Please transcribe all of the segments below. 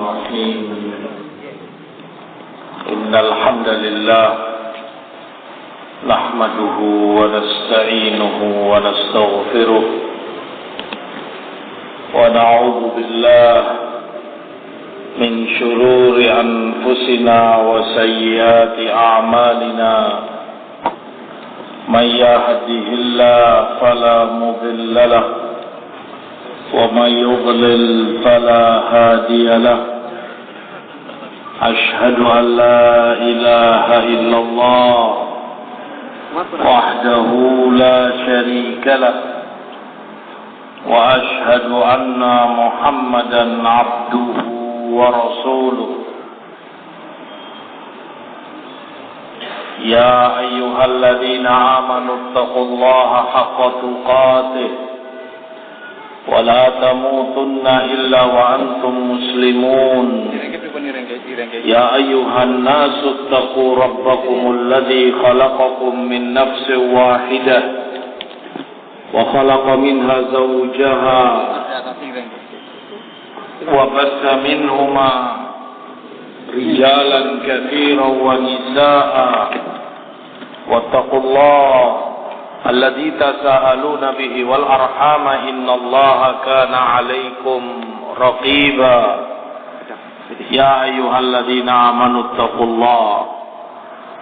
الرحيم إن الحمد لله نحمده ونستعينه ونستغفره ونعوذ بالله من شرور أنفسنا وسيئات أعمالنا من يهده الله فلا مضل له ومن يضلل فلا هادي له أشهد أن لا إله إلا الله وحده لا شريك له وأشهد أن محمدا عبده ورسوله يا أيها الذين آمنوا اتقوا الله حق تقاته ولا تموتن إلا وأنتم مسلمون يا أيها الناس اتقوا ربكم الذي خلقكم من نفس واحدة وخلق منها زوجها وبث منهما رجالا كثيرا ونساء واتقوا الله الذي تساءلون به والأرحام إن الله كان عليكم رقيبا يا أيها الذين آمنوا اتقوا الله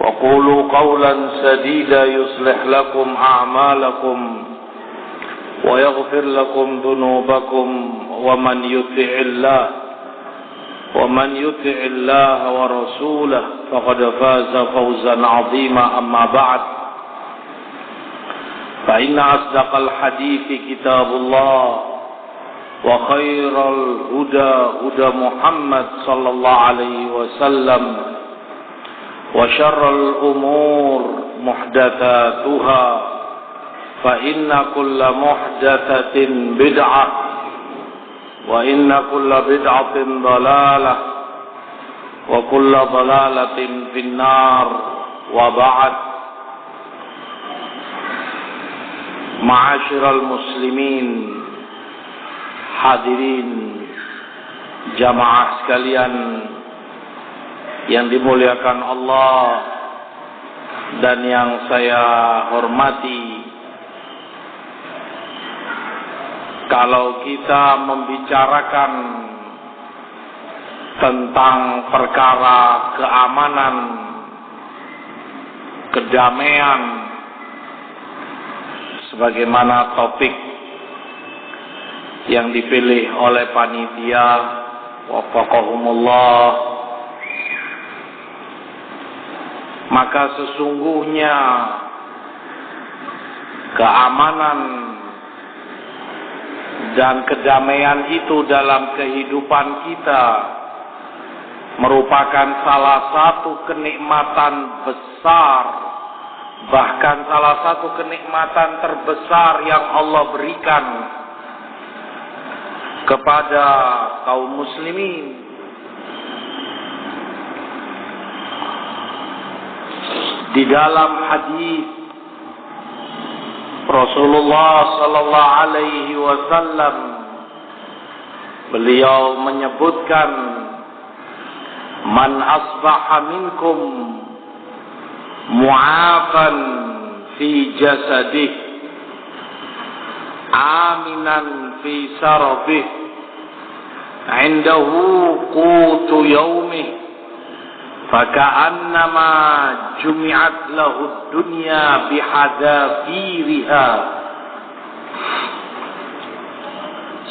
وقولوا قولا سديدا يصلح لكم أعمالكم ويغفر لكم ذنوبكم ومن يطع الله ورسوله فقد فاز فوزا عظيما أما بعد فإن أصدق الحديث كتاب الله وخير الهدى هدى محمد صلى الله عليه وسلم وشر الأمور محدثاتها فإن كل محدثة بدعة وإن كل بدعة ضلالة وكل ضلالة في النار وبعد Ma'asyiral muslimin, hadirin jamaah sekalian yang dimuliakan Allah dan yang saya hormati. Kalau kita membicarakan tentang perkara keamanan, kedamaian, sebagaimana topik yang dipilih oleh panitia wafaqahumullah, maka sesungguhnya keamanan dan kedamaian itu dalam kehidupan kita merupakan salah satu kenikmatan besar, bahkan salah satu kenikmatan terbesar yang Allah berikan kepada kaum muslimin. Di dalam hadis Rasulullah sallallahu alaihi wasallam, beliau menyebutkan, man asbaha minkum mu'afan fi jasadih aminan fi sarabih indahu qutu yaumih faka'annama jumi'at lahu dunya bihadafiriha.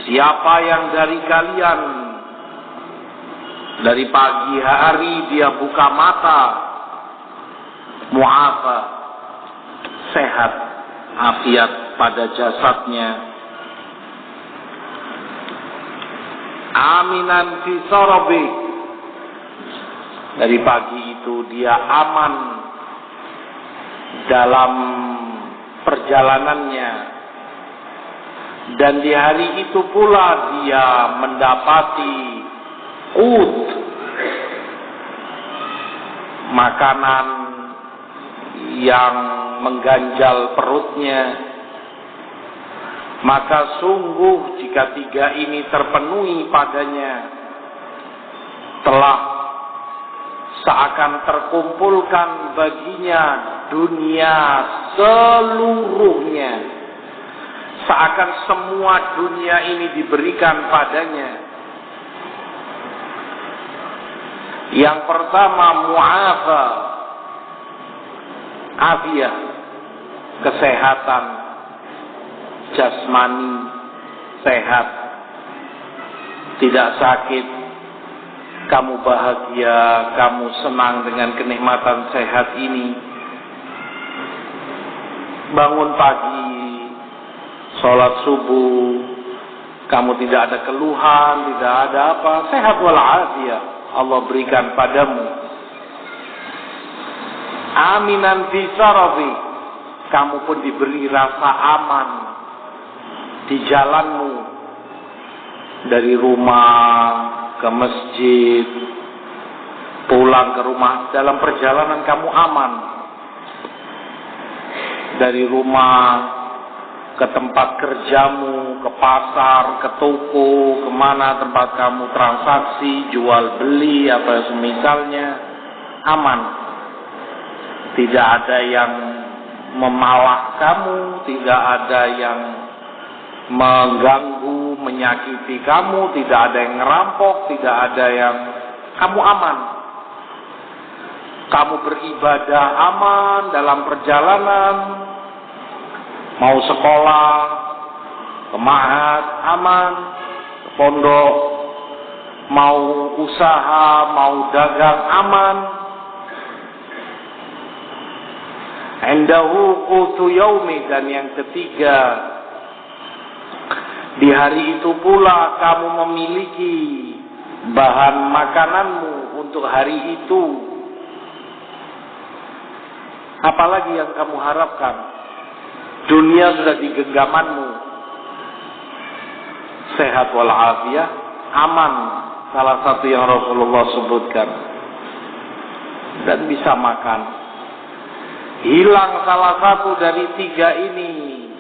Siapa yang dari kalian dari pagi hari dia buka mata mu'afa, sehat, afiat pada jasadnya, aminan fi sarabi, dari pagi itu dia aman dalam perjalanannya, dan di hari itu pula dia mendapati makanan yang mengganjal perutnya, maka sungguh jika tiga ini terpenuhi padanya, telah seakan terkumpulkan baginya dunia seluruhnya, seakan semua dunia ini diberikan padanya. Yang pertama, mu'afa, afiyah, kesehatan jasmani, sehat, tidak sakit, kamu bahagia, kamu senang dengan kenikmatan sehat ini. Bangun pagi, sholat subuh, kamu tidak ada keluhan, tidak ada apa, sehat walafiat Allah berikan padamu. Aminan fi sarafi, kamu pun diberi rasa aman di jalanmu, dari rumah ke masjid, pulang ke rumah, dalam perjalanan kamu aman. Dari rumah ke tempat kerjamu, ke pasar, ke toko, kemana tempat kamu transaksi, jual beli, apa semisalnya, aman. Tidak ada yang memalak kamu, tidak ada yang mengganggu, menyakiti kamu, tidak ada yang ngerampok, tidak ada yang, kamu aman. Kamu beribadah aman dalam perjalanan, mau sekolah, ke ma'had aman, ke pondok, mau usaha, mau dagang aman. Indahu qutu yaumi, dan yang ketiga, di hari itu pula kamu memiliki bahan makananmu untuk hari itu. Apalagi yang kamu harapkan? Dunia sudah di genggamanmu. Sehat walafiat, aman, salah satu yang Rasulullah sebutkan. Dan bisa makan. Hilang salah satu dari tiga ini,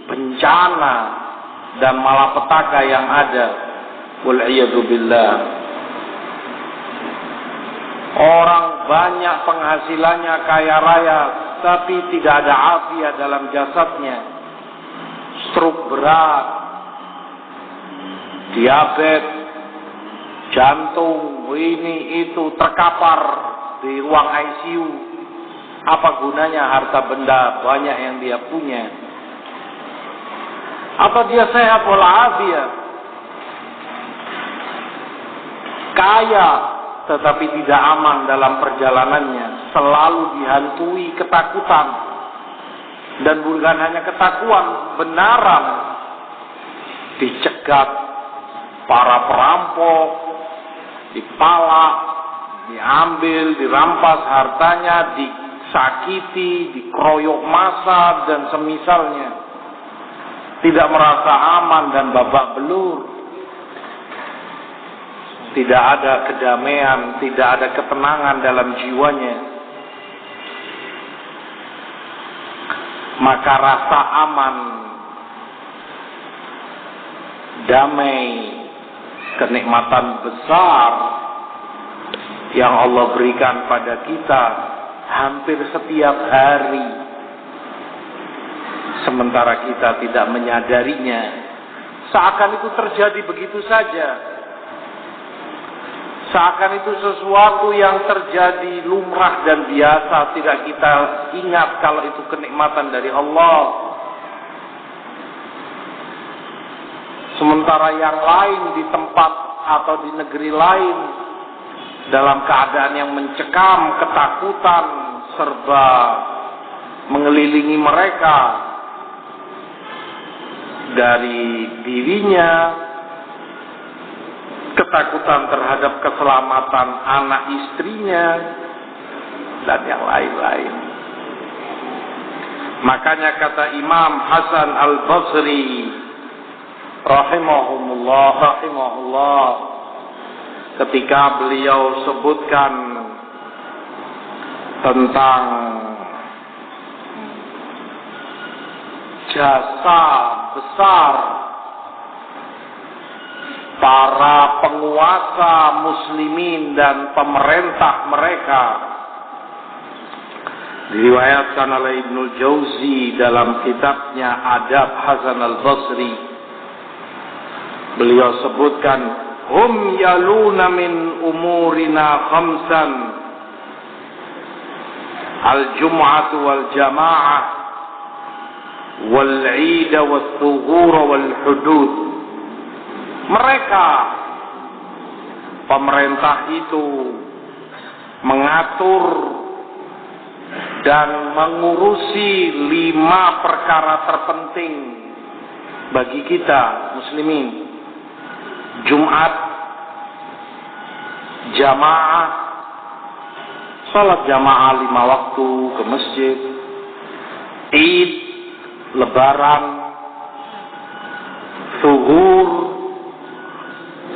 bencana dan malapetaka yang ada. Wal'iyadu billah. Orang banyak penghasilannya, kaya raya, tapi tidak ada afiat dalam jasadnya. Stroke berat, diabetes, jantung, ini itu, terkapar di ruang ICU. Apa gunanya harta benda banyak yang dia punya? Atau dia sehat walafiat, kaya tetapi tidak aman dalam perjalanannya, selalu dihantui ketakutan, dan bukan hanya ketakutan, benaran, dicegat para perampok, dipalak, diambil, dirampas hartanya, disakiti, dikeroyok massa dan semisalnya. Tidak merasa aman dan babak belur. Tidak ada kedamaian, tidak ada ketenangan dalam jiwanya. Maka rasa aman, damai, kenikmatan besar yang Allah berikan pada kita hampir setiap hari, sementara kita tidak menyadarinya, seakan itu terjadi begitu saja. Seakan itu sesuatu yang terjadi lumrah dan biasa, tidak kita ingat kalau itu kenikmatan dari Allah. Sementara yang lain di tempat atau di negeri lain dalam keadaan yang mencekam, ketakutan serba mengelilingi mereka, dari dirinya, ketakutan terhadap keselamatan anak istrinya, dan yang lain-lain. Makanya kata Imam Hasan Al-Basri rahimahullah, ketika beliau sebutkan tentang jasa besar para penguasa muslimin dan pemerintah mereka. Diriwayatkan oleh Ibnul Jauzi dalam kitabnya Adab Hasan al-Basri. Beliau sebutkan, hum yaluna min umurina khamsan, al-jum'atu wal jama'ah wal 'id wal thughur wal hudud. Mereka pemerintah itu mengatur dan mengurusi 5 perkara terpenting bagi kita muslimin. Jumat, jamaah, salat jamaah 5 waktu ke masjid, Id, lebaran, zuhur,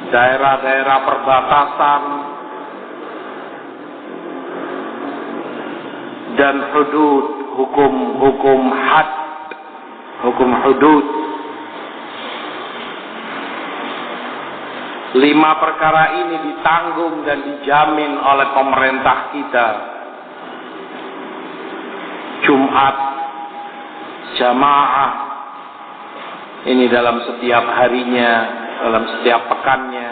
daerah-daerah perbatasan, dan hudud, hukum had, hukum hudud. 5 perkara ini ditanggung dan dijamin oleh pemerintah kita. Jumat, jamaah, ini dalam setiap harinya, dalam setiap pekannya.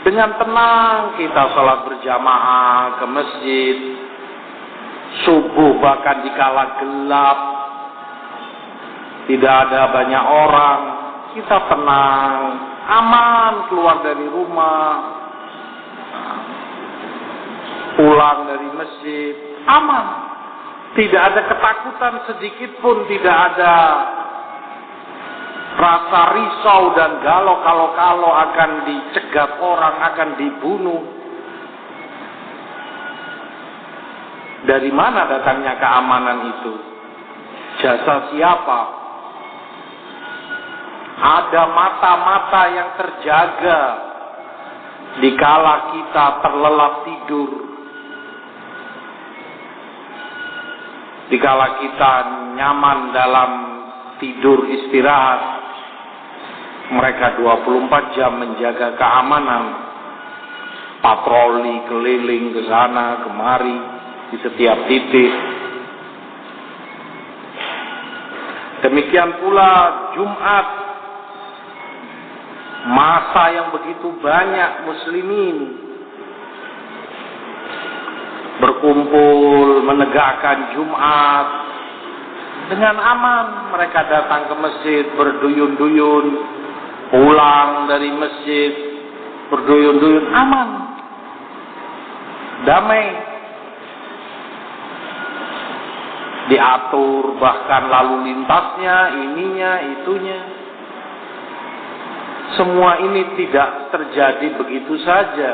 Dengan tenang kita sholat berjamaah ke masjid. Subuh bahkan dikala gelap, tidak ada banyak orang, kita tenang, aman keluar dari rumah, pulang dari masjid, aman. Tidak ada ketakutan sedikit pun, tidak ada rasa risau dan galau kalau akan dicegat orang, akan dibunuh. Dari mana datangnya keamanan itu? Jasa siapa? Ada mata-mata yang terjaga dikala kita terlelap tidur, dikala kita nyaman dalam tidur istirahat. Mereka 24 jam menjaga keamanan, patroli keliling ke sana kemari di setiap titik. Demikian pula Jumat, masa yang begitu banyak muslimin berkumpul menegakkan Jumat dengan aman. Mereka datang ke masjid berduyun-duyun, pulang dari masjid berduyun-duyun, aman, damai. Diatur bahkan lalu lintasnya, ininya, itunya. Semua ini tidak terjadi begitu saja.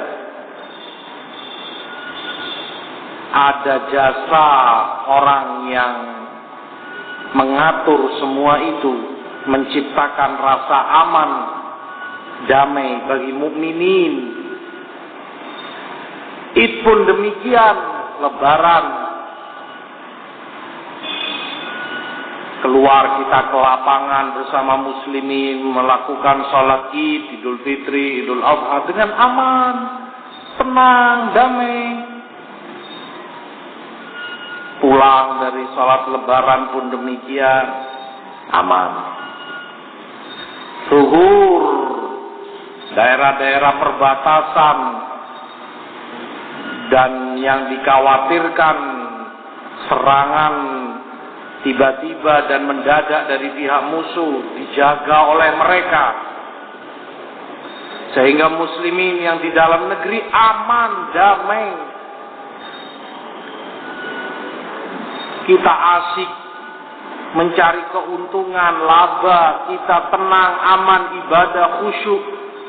Ada jasa orang yang mengatur semua itu, menciptakan rasa aman, damai bagi mukminin. Id pun demikian, lebaran. Keluar kita ke lapangan bersama muslimin, melakukan sholat Id, Idul Fitri, Idul Adha dengan aman, tenang, damai. Pulang dari sholat lebaran pun demikian, aman. Zuhur, daerah-daerah perbatasan, dan yang dikhawatirkan serangan tiba-tiba dan mendadak dari pihak musuh dijaga oleh mereka, sehingga muslimin yang di dalam negeri aman, damai. Kita asik mencari keuntungan, laba, kita tenang, aman, ibadah, khusyuk.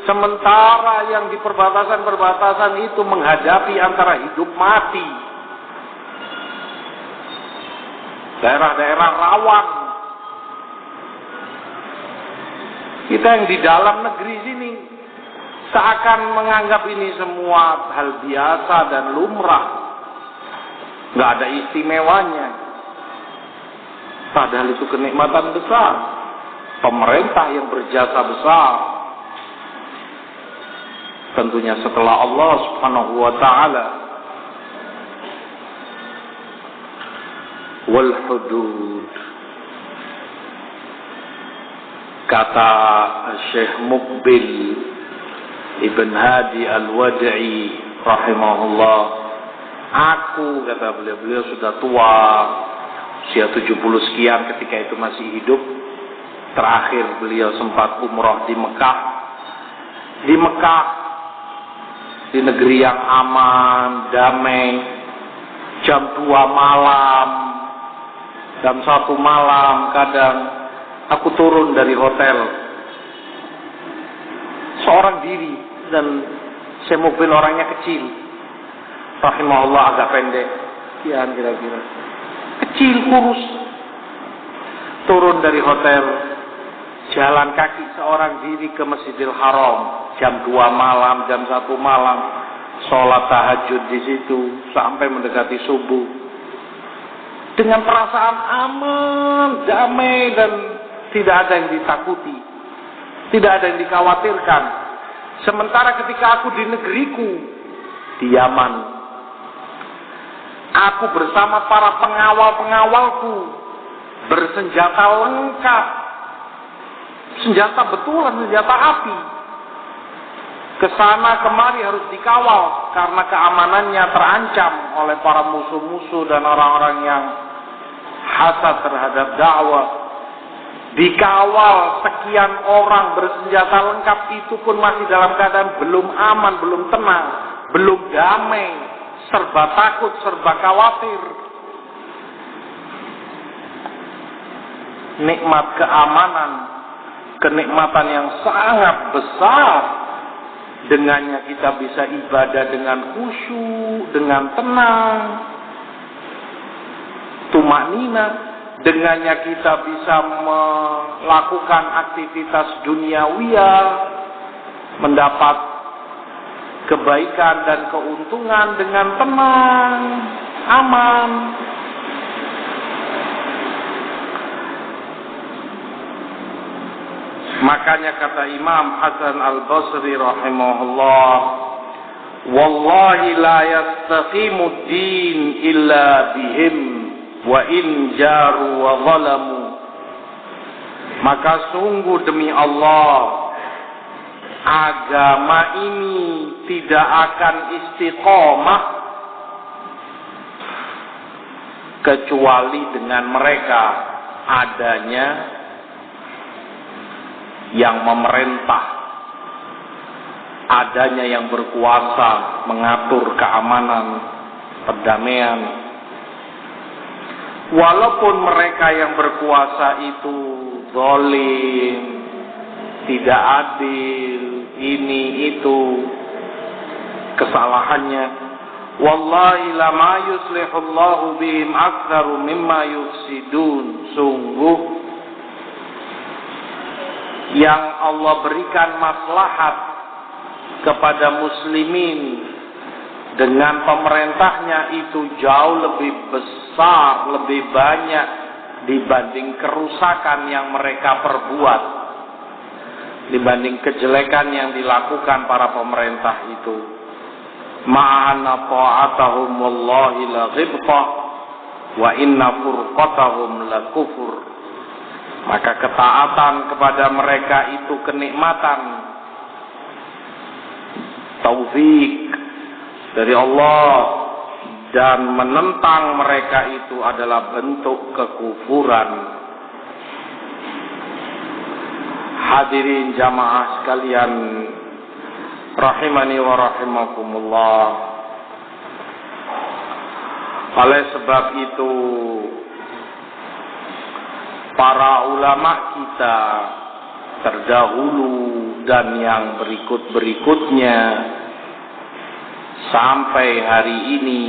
Sementara yang di perbatasan-perbatasan itu menghadapi antara hidup mati, daerah-daerah rawan. Kita yang di dalam negeri sini seakan menganggap ini semua hal biasa dan lumrah, nggak ada istimewanya. Padahal itu kenikmatan besar, pemerintah yang berjasa besar. tentunya setelah Allah Subhanahu wa taala. Wal hudud, kata Syekh Muqbil Ibn Hadi Al-Wad'i rahimahullah, aku, kata beliau sudah tua, usia 70 sekian ketika itu masih hidup. Terakhir beliau sempat umrah di Mekah. Di negeri yang aman, damai, jam 2 malam, jam 1 malam kadang aku turun dari hotel seorang diri, dan saya mobil orangnya kecil, rahimahullah, agak pendek kian kira-kira, kecil kurus, turun dari hotel, jalan kaki seorang diri ke Masjidil Haram jam 2 malam, jam 1 malam, sholat tahajud di situ sampai mendekati subuh dengan perasaan aman, damai, dan tidak ada yang ditakuti, tidak ada yang dikhawatirkan. Sementara ketika aku di negeriku, di Yaman, aku bersama para pengawal-pengawalku bersenjata lengkap, senjata betulan, senjata api. Kesana kemari harus dikawal karena keamanannya terancam oleh para musuh-musuh dan orang-orang yang hasad terhadap dakwah. Dikawal sekian orang bersenjata lengkap, itu pun masih dalam keadaan belum aman, belum tenang, belum damai, serba takut, serba khawatir. Nikmat keamanan, kenikmatan yang sangat besar. Dengannya kita bisa ibadah dengan khusyuk, dengan tenang, tumanina. Dengannya kita bisa melakukan aktivitas duniawiyah, mendapat kebaikan dan keuntungan dengan tenang, aman. Makanya kata Imam Hasan Al-Basri rahimahullah, wallahi la yastaqimu din illa bihim wa in jaru wa zalamu. Maka sungguh demi Allah, agama ini tidak akan istiqomah kecuali dengan mereka adanya yang memerintah, adanya yang berkuasa mengatur keamanan, perdamaian. Walaupun mereka yang berkuasa itu zalim, tidak adil, ini itu kesalahannya. Wallahi lama yuslihullahu bihim aktsaru mimma yufsidun. Sungguh yang Allah berikan maslahat kepada muslimin dengan pemerintahnya itu jauh lebih besar, lebih banyak dibanding kerusakan yang mereka perbuat, dibanding kejelekan yang dilakukan para pemerintah itu. Ma'ana ta'atahum wallahi la ghibtah wa inna furqatahum la kufur. Maka ketaatan kepada mereka itu kenikmatan, taufik dari Allah, dan menentang mereka itu adalah bentuk kekufuran. Hadirin jamaah sekalian rahimani wa rahimakumullah. Oleh sebab itu para ulama kita terdahulu dan yang berikut-berikutnya sampai hari ini,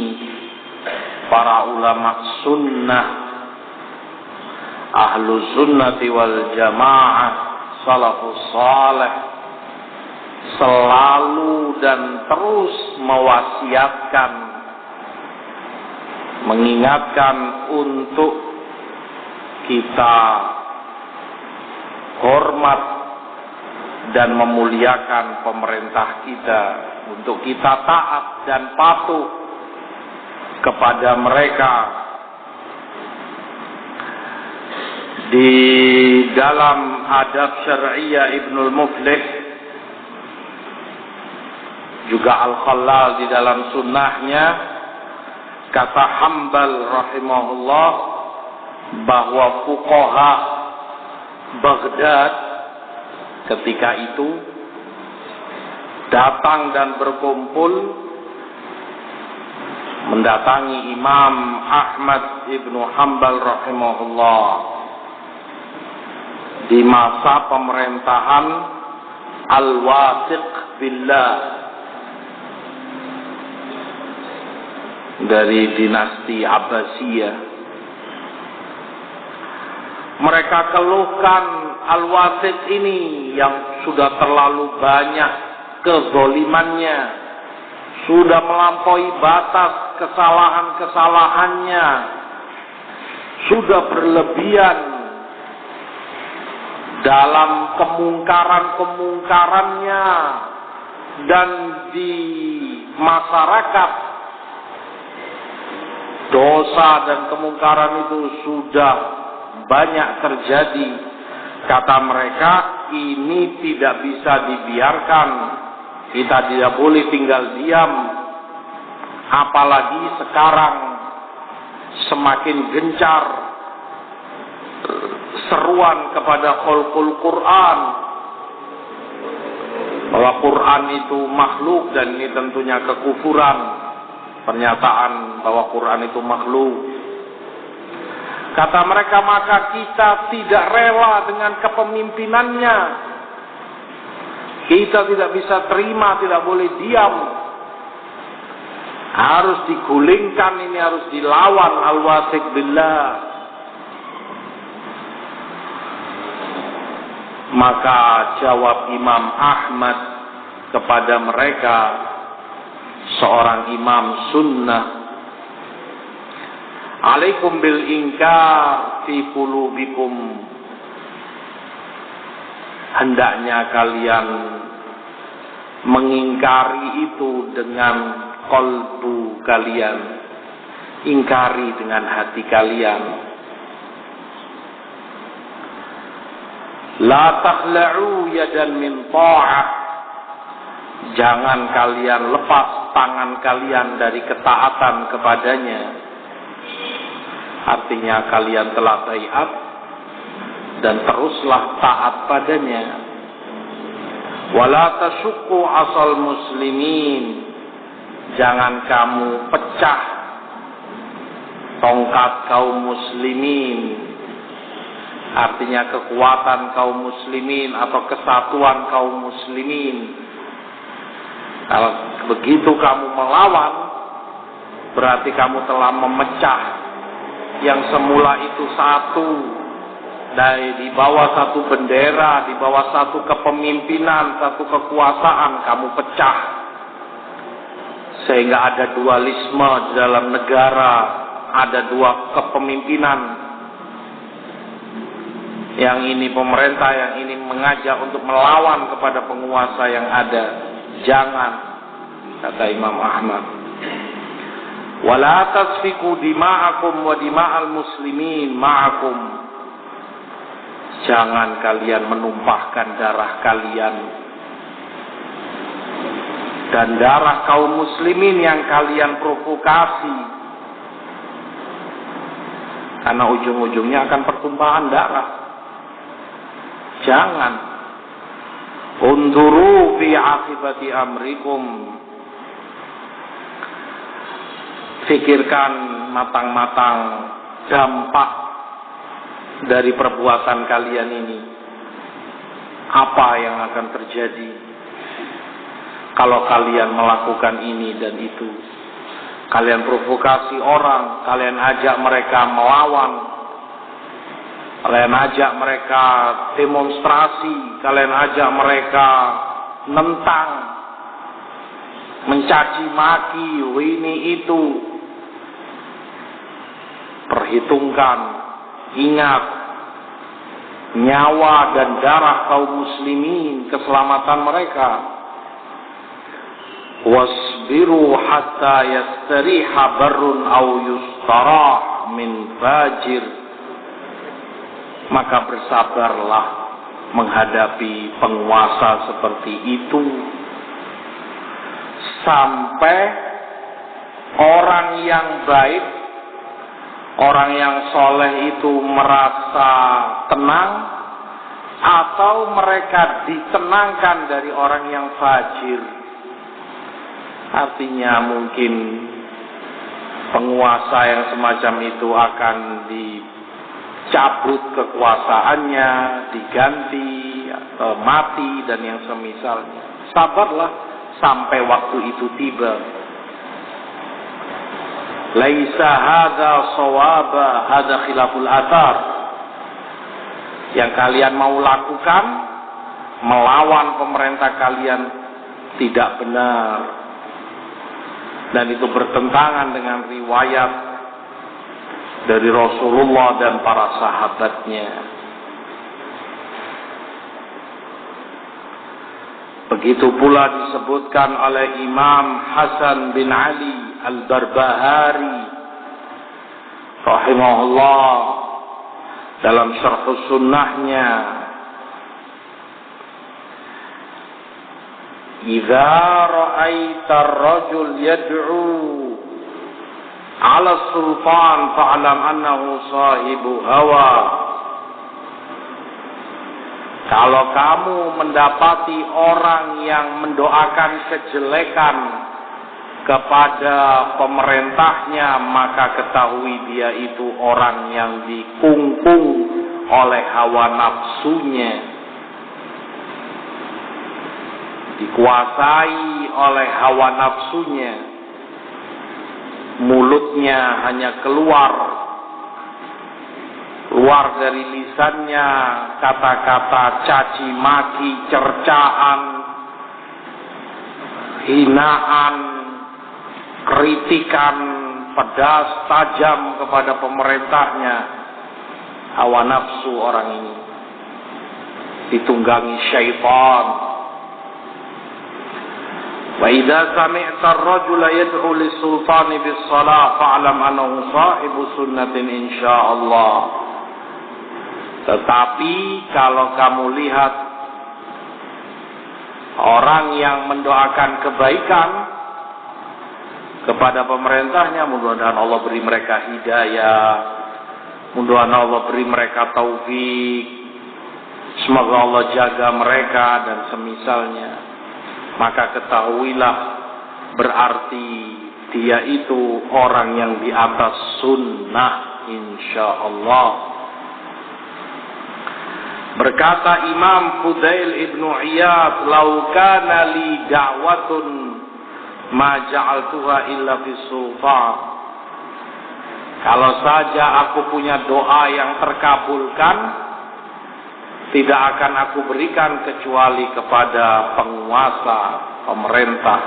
para ulama sunnah, ahlu sunnati wal jamaah, salafus salih, selalu dan terus mewasiatkan, mengingatkan untuk kita hormat dan memuliakan pemerintah kita, untuk kita taat dan patuh kepada mereka. Di dalam adab syar'iyyah Ibnul Muflih, juga Al-Khallal di dalam sunnahnya, kata Hambal rahimahullah bahwa fuqaha Baghdad ketika itu datang dan berkumpul mendatangi Imam Ahmad ibnu Hambal rahimahullah di masa pemerintahan Al-Wathiq Billah dari dinasti Abbasiyah. Mereka keluhkan Al-Wathiq ini yang sudah terlalu banyak kezolimannya, sudah melampaui batas kesalahan-kesalahannya, sudah berlebihan dalam kemungkaran-kemungkarannya, dan di masyarakat dosa dan kemungkaran itu sudah banyak terjadi. Kata mereka, ini tidak bisa dibiarkan, kita tidak boleh tinggal diam, apalagi sekarang semakin gencar seruan kepada khalqul Quran, bahwa Quran itu makhluk, dan ini tentunya kekufuran, pernyataan bahwa Quran itu makhluk. Kata mereka, maka kita tidak rela dengan kepemimpinannya, kita tidak bisa terima, tidak boleh diam, harus digulingkan, ini harus dilawan Al-Wathiq Billah. Maka jawab Imam Ahmad kepada mereka, seorang imam sunnah, alaikum bil inkar fi qulubikum, hendaknya kalian mengingkari itu dengan qalbu kalian, ingkari dengan hati kalian. La takhla'u yadan min ta'ah, jangan kalian lepas tangan kalian dari ketaatan kepadanya. Artinya kalian telah baiat dan teruslah taat padanya. Wala tasyukku asal muslimin, jangan kamu pecah tongkat kaum muslimin, artinya kekuatan kaum muslimin atau kesatuan kaum muslimin. Kalau begitu kamu melawan, berarti kamu telah memecah yang semula itu satu, dari di bawah satu bendera, di bawah satu kepemimpinan, satu kekuasaan, kamu pecah. Sehingga ada dualisme di dalam negara, ada dua kepemimpinan. Yang ini pemerintah, yang ini mengajak untuk melawan kepada penguasa yang ada. Jangan, kata Imam Ahmad. Wala tasfiku dima'akum wa dima'al muslimin ma'akum, jangan kalian menumpahkan darah kalian dan darah kaum muslimin yang kalian provokasi, karena ujung-ujungnya akan pertumpahan darah. Jangan. Unduru fi akibati amrikum, fikirkan matang-matang dampak dari perbuatan kalian ini. Apa yang akan terjadi kalau kalian melakukan ini dan itu? Kalian provokasi orang, kalian ajak mereka melawan, kalian ajak mereka demonstrasi, kalian ajak mereka nentang, mencaci maki, ini itu. Perhitungkan, ingat, nyawa dan darah kaum muslimin, keselamatan mereka. Wasbiru hatta yastariha barrun aw yustarah min fajir. Maka bersabarlah menghadapi penguasa seperti itu sampai orang yang baik, orang yang soleh itu merasa tenang, atau mereka ditenangkan dari orang yang fajir. Artinya mungkin penguasa yang semacam itu akan dicabut kekuasaannya, diganti atau mati dan yang semisalnya. Sabarlah sampai waktu itu tiba. Laisa hadza shawaba, hadza khilaful athar. Yang kalian mau lakukan melawan pemerintah kalian tidak benar. Dan itu bertentangan dengan riwayat dari Rasulullah dan para sahabatnya. Begitu pula disebutkan oleh Imam Hasan bin Ali Al-Barbahari rahimahullah dalam Syarh Sunnahnya, "Idza ra'aita ar-rajul yad'u 'ala sultan fa'lam annahu sahibu hawa." Kalau kamu mendapati orang yang mendoakan kejelekan kepada pemerintahnya, maka ketahui dia itu orang yang dikungkung oleh hawa nafsunya, dikuasai oleh hawa nafsunya. Mulutnya hanya keluar dari lisannya kata-kata caci maki, cercaan, hinaan, kritikan pedas tajam kepada pemerintahnya. Hawa nafsu orang ini ditunggangi syaitan. Wa idza sami'ta ar-rajula yad'u lis-sultani bis-shalah fa'lam annahu sahibu sunnatin insyaallah. Tetapi kalau kamu lihat orang yang mendoakan kebaikan kepada pemerintahnya, mudah-mudahan Allah beri mereka hidayah, mudah-mudahan Allah beri mereka taufik, semoga Allah jaga mereka dan semisalnya, maka ketahuilah berarti dia itu orang yang di atas sunnah insyaallah. Berkata Imam Fudail ibnu Iyad, "Lau kana li da'watun ma ja'altuha illa fi sultan." Kalau saja aku punya doa yang terkabulkan, tidak akan aku berikan kecuali kepada penguasa, pemerintah.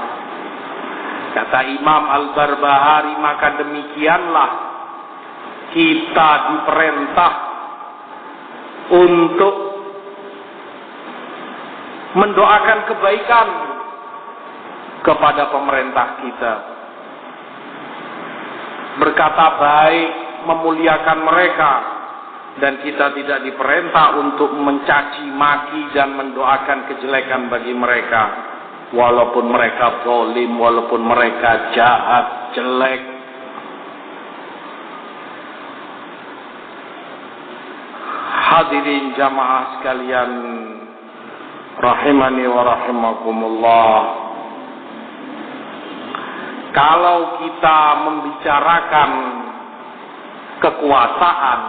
Kata Imam Al-Barbahari, maka demikianlah kita diperintah untuk mendoakan kebaikan kepada pemerintah kita, berkata baik, memuliakan mereka, dan kita tidak diperintah untuk mencaci maki dan mendoakan kejelekan bagi mereka, walaupun mereka zalim, walaupun mereka jahat, jelek. Hadirin jamaah sekalian rahimani wa rahimakumullah. Kalau kita membicarakan kekuasaan,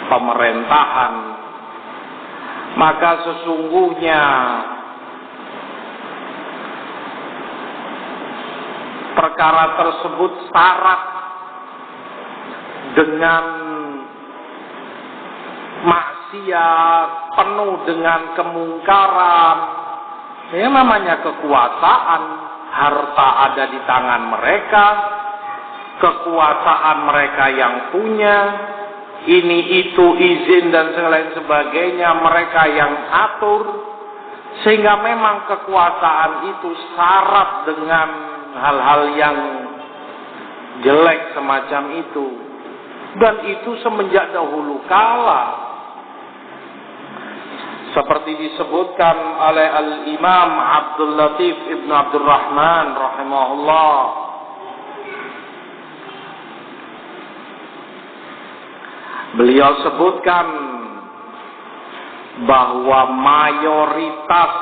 pemerintahan, maka sesungguhnya perkara tersebut syarat dengan maksiat, penuh dengan kemungkaran. Ini namanya kekuasaan, harta ada di tangan mereka, kekuasaan mereka yang punya, ini itu izin dan lain sebagainya mereka yang atur, sehingga memang kekuasaan itu syarat dengan hal-hal yang jelek semacam itu, dan itu semenjak dahulu kala. Seperti disebutkan oleh Al-Imam Abdul Latif Ibn Abdul Rahman rahimahullah, beliau sebutkan bahwa mayoritas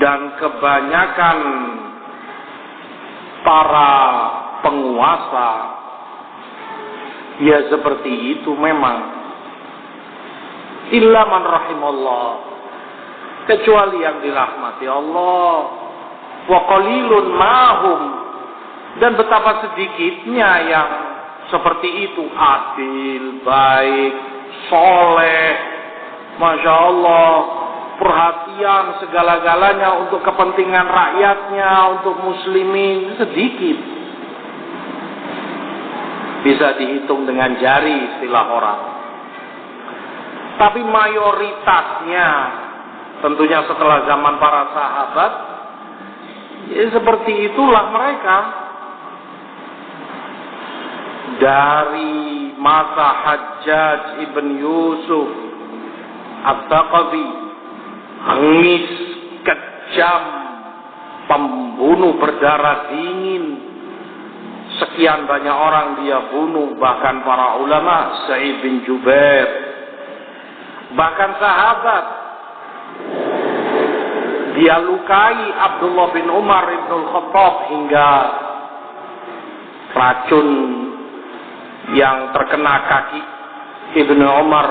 dan kebanyakan para penguasa ya seperti itu memang. Illa man rahimallah, kecuali yang dirahmati Allah. Wa qalilun mahum, dan betapa sedikitnya yang seperti itu, adil, baik, soleh, masya Allah, perhatian segala-galanya untuk kepentingan rakyatnya, untuk muslimin, sedikit. Bisa dihitung dengan jari istilah orang. Tapi mayoritasnya, tentunya setelah zaman para sahabat, ya seperti itulah mereka. Dari masa Hajjaj ibn Yusuf At-Taqafi, hengis, kejam, pembunuh berdarah dingin, sekian banyak orang dia bunuh, bahkan para ulama, Sa'id bin Jubair, bahkan sahabat. Dia lukai Abdullah bin Umar ibn al-Khattab hingga racun yang terkena kaki Ibnu Umar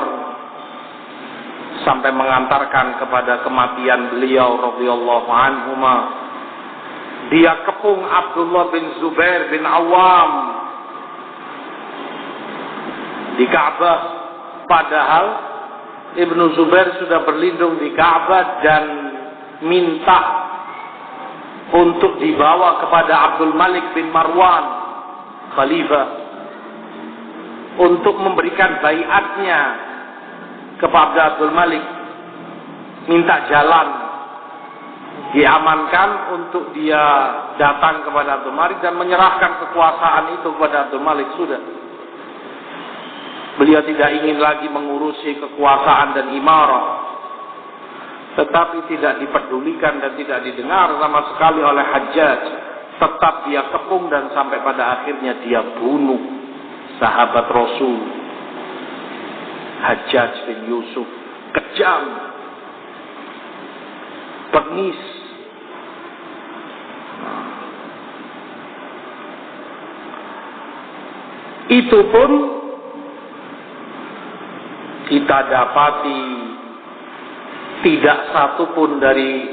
sampai mengantarkan kepada kematian beliau radhiyallahu anhuma. Dia kepung Abdullah bin Zubair bin Awam di Ka'bah, padahal Ibnu Zubair sudah berlindung di Ka'bah dan minta untuk dibawa kepada Abdul Malik bin Marwan, khalifah, untuk memberikan baiatnya kepada Abdul Malik, minta jalan, diamankan untuk dia datang kepada Abdul Malik dan menyerahkan kekuasaan itu kepada Abdul Malik. Sudah, beliau tidak ingin lagi mengurusi kekuasaan dan imarah, tetapi tidak diperdulikan dan tidak didengar sama sekali oleh Hajjaj. Tetap dia kepung dan sampai pada akhirnya dia bunuh sahabat Rasul, Hajjaj bin Yusuf. Kejam, bengis. Itu pun kita dapati tidak satu pun dari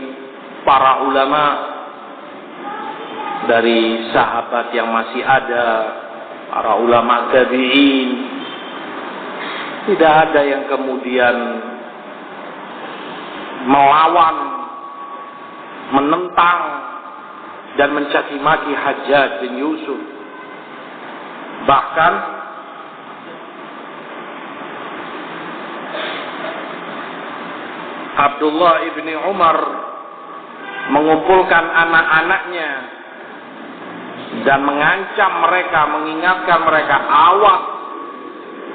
para ulama, dari sahabat yang masih ada, para ulama tabi'in, tidak ada yang kemudian melawan, menentang dan mencaci maki Hajjaj bin Yusuf. Bahkan Abdullah ibni Umar mengumpulkan anak-anaknya dan mengancam mereka, mengingatkan mereka, awas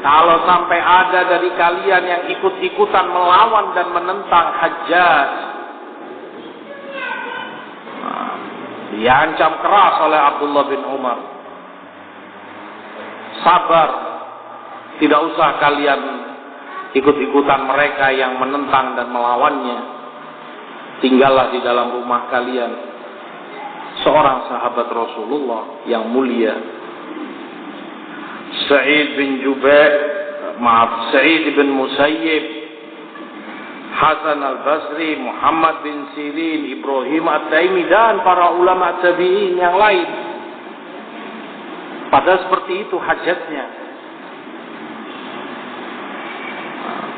kalau sampai ada dari kalian yang ikut-ikutan melawan dan menentang Hajjaj. Diancam keras oleh Abdullah bin Umar. Sabar, tidak usah kalian ikut-ikutan mereka yang menentang dan melawannya. Tinggallah di dalam rumah kalian. Seorang sahabat Rasulullah yang mulia, Sa'id bin Musayyib, Hasan al-Basri, Muhammad bin Sirin, Ibrahim at-Taimi, dan para ulama tabi'in yang lain. Padahal seperti itu hajatnya.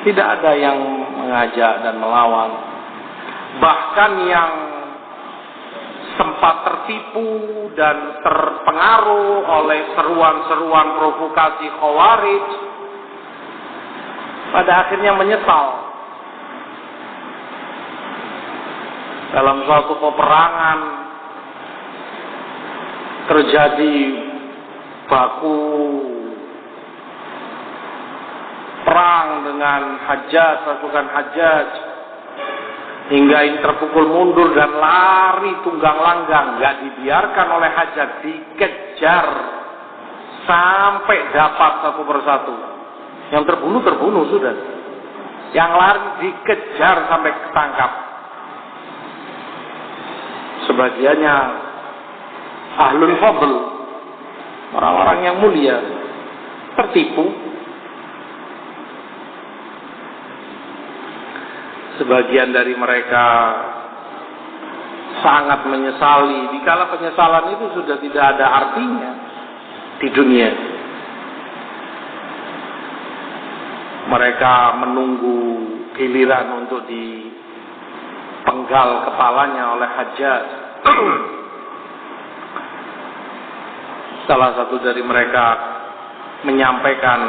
Tidak ada yang mengajak dan melawan. Bahkan yang sempat tertipu dan terpengaruh oleh seruan-seruan provokasi Khawarij pada akhirnya menyesal. Dalam suatu peperangan terjadi baku perang dengan pasukan Hajjaj, hingga ini terpukul mundur dan lari tunggang langgang. Gak dibiarkan oleh Hajjaj, dikejar sampai dapat satu persatu. Yang terbunuh sudah, yang lari dikejar sampai ketangkap. Sebagiannya ahlul fadl, orang-orang yang mulia, tertipu. Sebagian dari mereka sangat menyesali, dikala penyesalan itu sudah tidak ada artinya di dunia. Mereka menunggu giliran untuk dipenggal kepalanya oleh Hajjaj. Salah satu dari mereka menyampaikan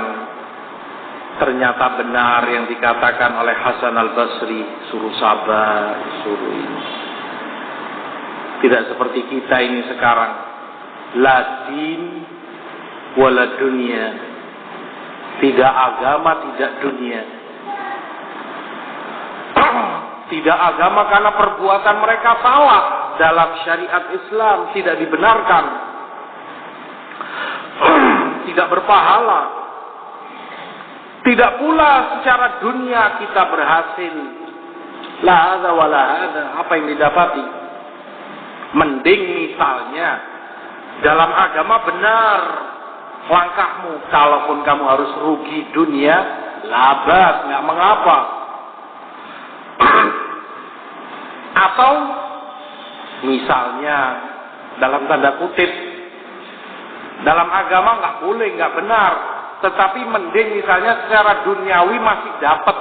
ternyata benar yang dikatakan oleh Hasan al-Basri, suruh sabar, suruh ini. Tidak seperti kita ini sekarang, la din wala dunia, tidak agama, tidak dunia. Tidak agama karena perbuatan mereka salah dalam syariat Islam, tidak dibenarkan, tidak berpahala. Tidak pula secara dunia kita berhasil. La hadza wa la hadza. Apa yang didapati? Mending misalnya dalam agama benar langkahmu, kalaupun kamu harus rugi dunia, labat, nggak mengapa. Atau misalnya dalam tanda kutip, dalam agama nggak boleh, nggak benar. Tetapi mending misalnya secara duniawi masih dapat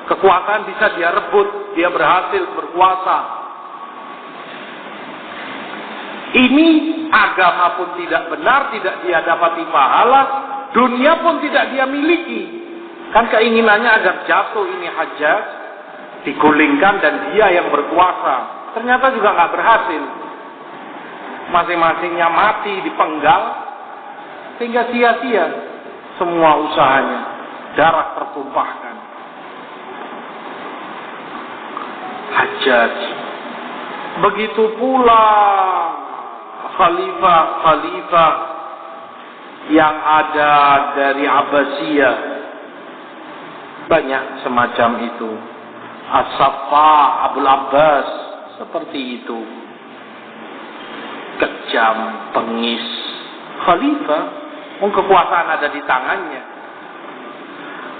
kekuasaan, bisa dia rebut, dia berhasil berkuasa. Ini agama pun tidak benar, tidak dia dapati pahala, dunia pun tidak dia miliki. Kan keinginannya agar jatuh ini Hajjaj, digulingkan dan dia yang berkuasa. Ternyata juga nggak berhasil. Masing-masingnya mati, dipenggal, sehingga sia-sia semua usahanya, darah tertumpahkan. Hajjaj. Begitu pula khalifah-khalifah yang ada dari Abbasiyah, banyak semacam itu. As-Saffah, Abul Abbas, seperti itu. Kejam, bengis. Khalifah, kekuasaan ada di tangannya.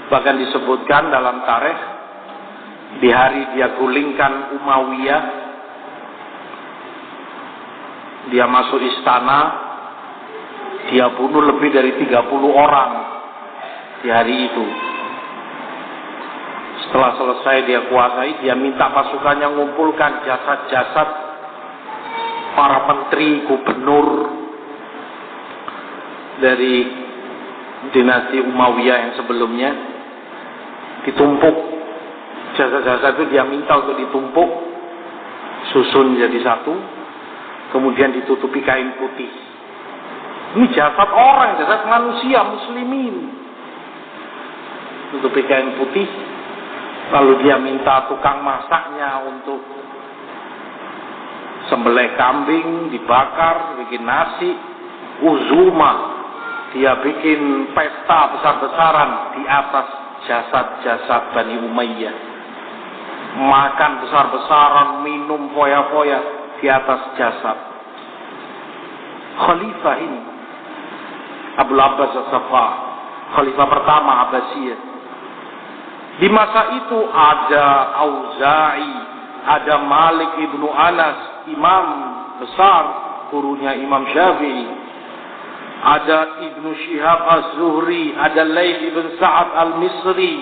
Bahkan disebutkan dalam tarikh, di hari dia gulingkan Umayyah, dia masuk istana, dia bunuh lebih dari 30 orang di hari itu. Setelah selesai dia kuasai, dia minta pasukannya mengumpulkan jasad-jasad para menteri, gubernur dari dinasti Umayyah yang sebelumnya, ditumpuk. Jasad-jasad itu dia minta untuk ditumpuk, susun jadi satu, kemudian ditutupi kain putih. Ini jasad orang, jasad manusia muslimin, tutupi kain putih. Lalu dia minta tukang masaknya untuk sembelih kambing, dibakar, bikin nasi, uzuma. Dia bikin pesta besar-besaran di atas jasad-jasad Bani Umayyah. Makan besar-besaran, minum foya-foya di atas jasad. Khalifah ini, Abul Abbas As-Saffah, khalifah pertama Abbasiyah. Di masa itu ada Auza'i, ada Malik ibnu Anas, imam besar, gurunya Imam Syafi'i. Ada Ibnu Syihab Az-Zuhri, ada Laits ibn Sa'ad Al-Misri,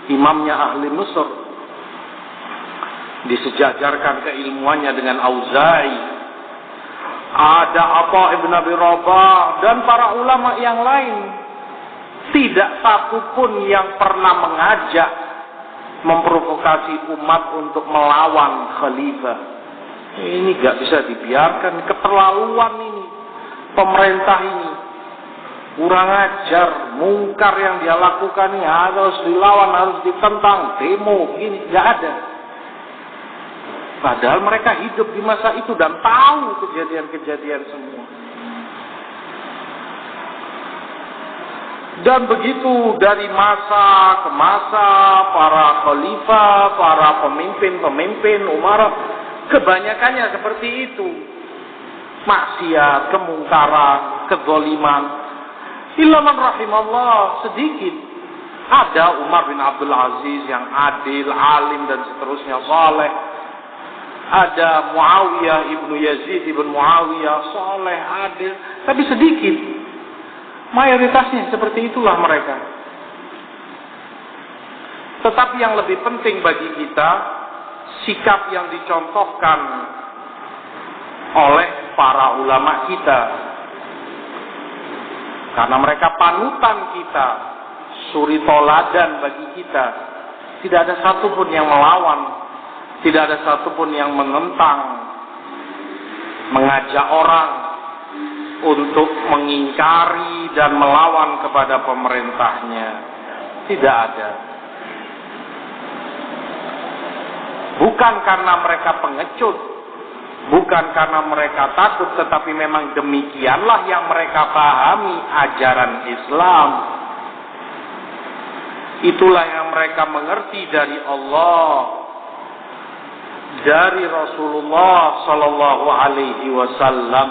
imamnya ahli Mesir. Disejajarkan keilmuannya dengan Auza'i. Ada Atha ibn Abi Rabah dan para ulama yang lain Tidak satupun yang pernah mengajak, memprovokasi umat untuk melawan khalifah. Ini gak bisa dibiarkan, keterlaluan ini. Pemerintah ini kurang ajar, mungkar yang dia lakukan ini harus dilawan, harus ditentang, demo, begini, gak ada. Padahal mereka hidup di masa itu dan tahu kejadian-kejadian semua. Dan begitu dari masa ke masa, para khalifah, para pemimpin, umarah, kebanyakannya seperti itu. Maksiat, kemungkaran, kezaliman. Illa man rahimallah, sedikit. Ada Umar bin Abdul Aziz yang adil, alim dan seterusnya, saleh. Ada Muawiyah ibnu Yazid ibn Muawiyah, saleh, adil, tapi sedikit. Mayoritasnya seperti itulah mereka. Tetapi yang lebih penting bagi kita, sikap yang dicontohkan oleh para ulama kita. Karena mereka panutan kita, suri toladan bagi kita. Tidak ada satupun yang melawan, tidak ada satupun yang menentang, mengajak orang untuk mengingkari dan melawan kepada pemerintahnya. Tidak ada. Bukan karena mereka pengecut, bukan karena mereka takut, tetapi memang demikianlah yang mereka pahami ajaran Islam. Itulah yang mereka mengerti dari Allah, dari Rasulullah sallallahu alaihi wasallam.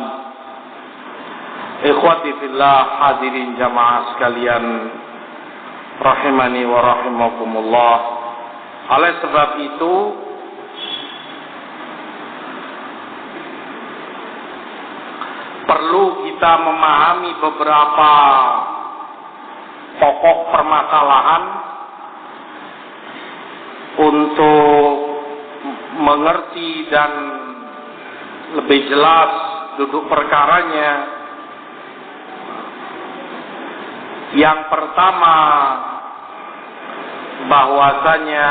Ikhwati fillah, hadirin jamaah sekalian rahimani wa rahimakumullah. Oleh sebab itu, perlu kita memahami beberapa pokok permasalahan untuk mengerti dan lebih jelas duduk perkaranya. Yang pertama, bahwasanya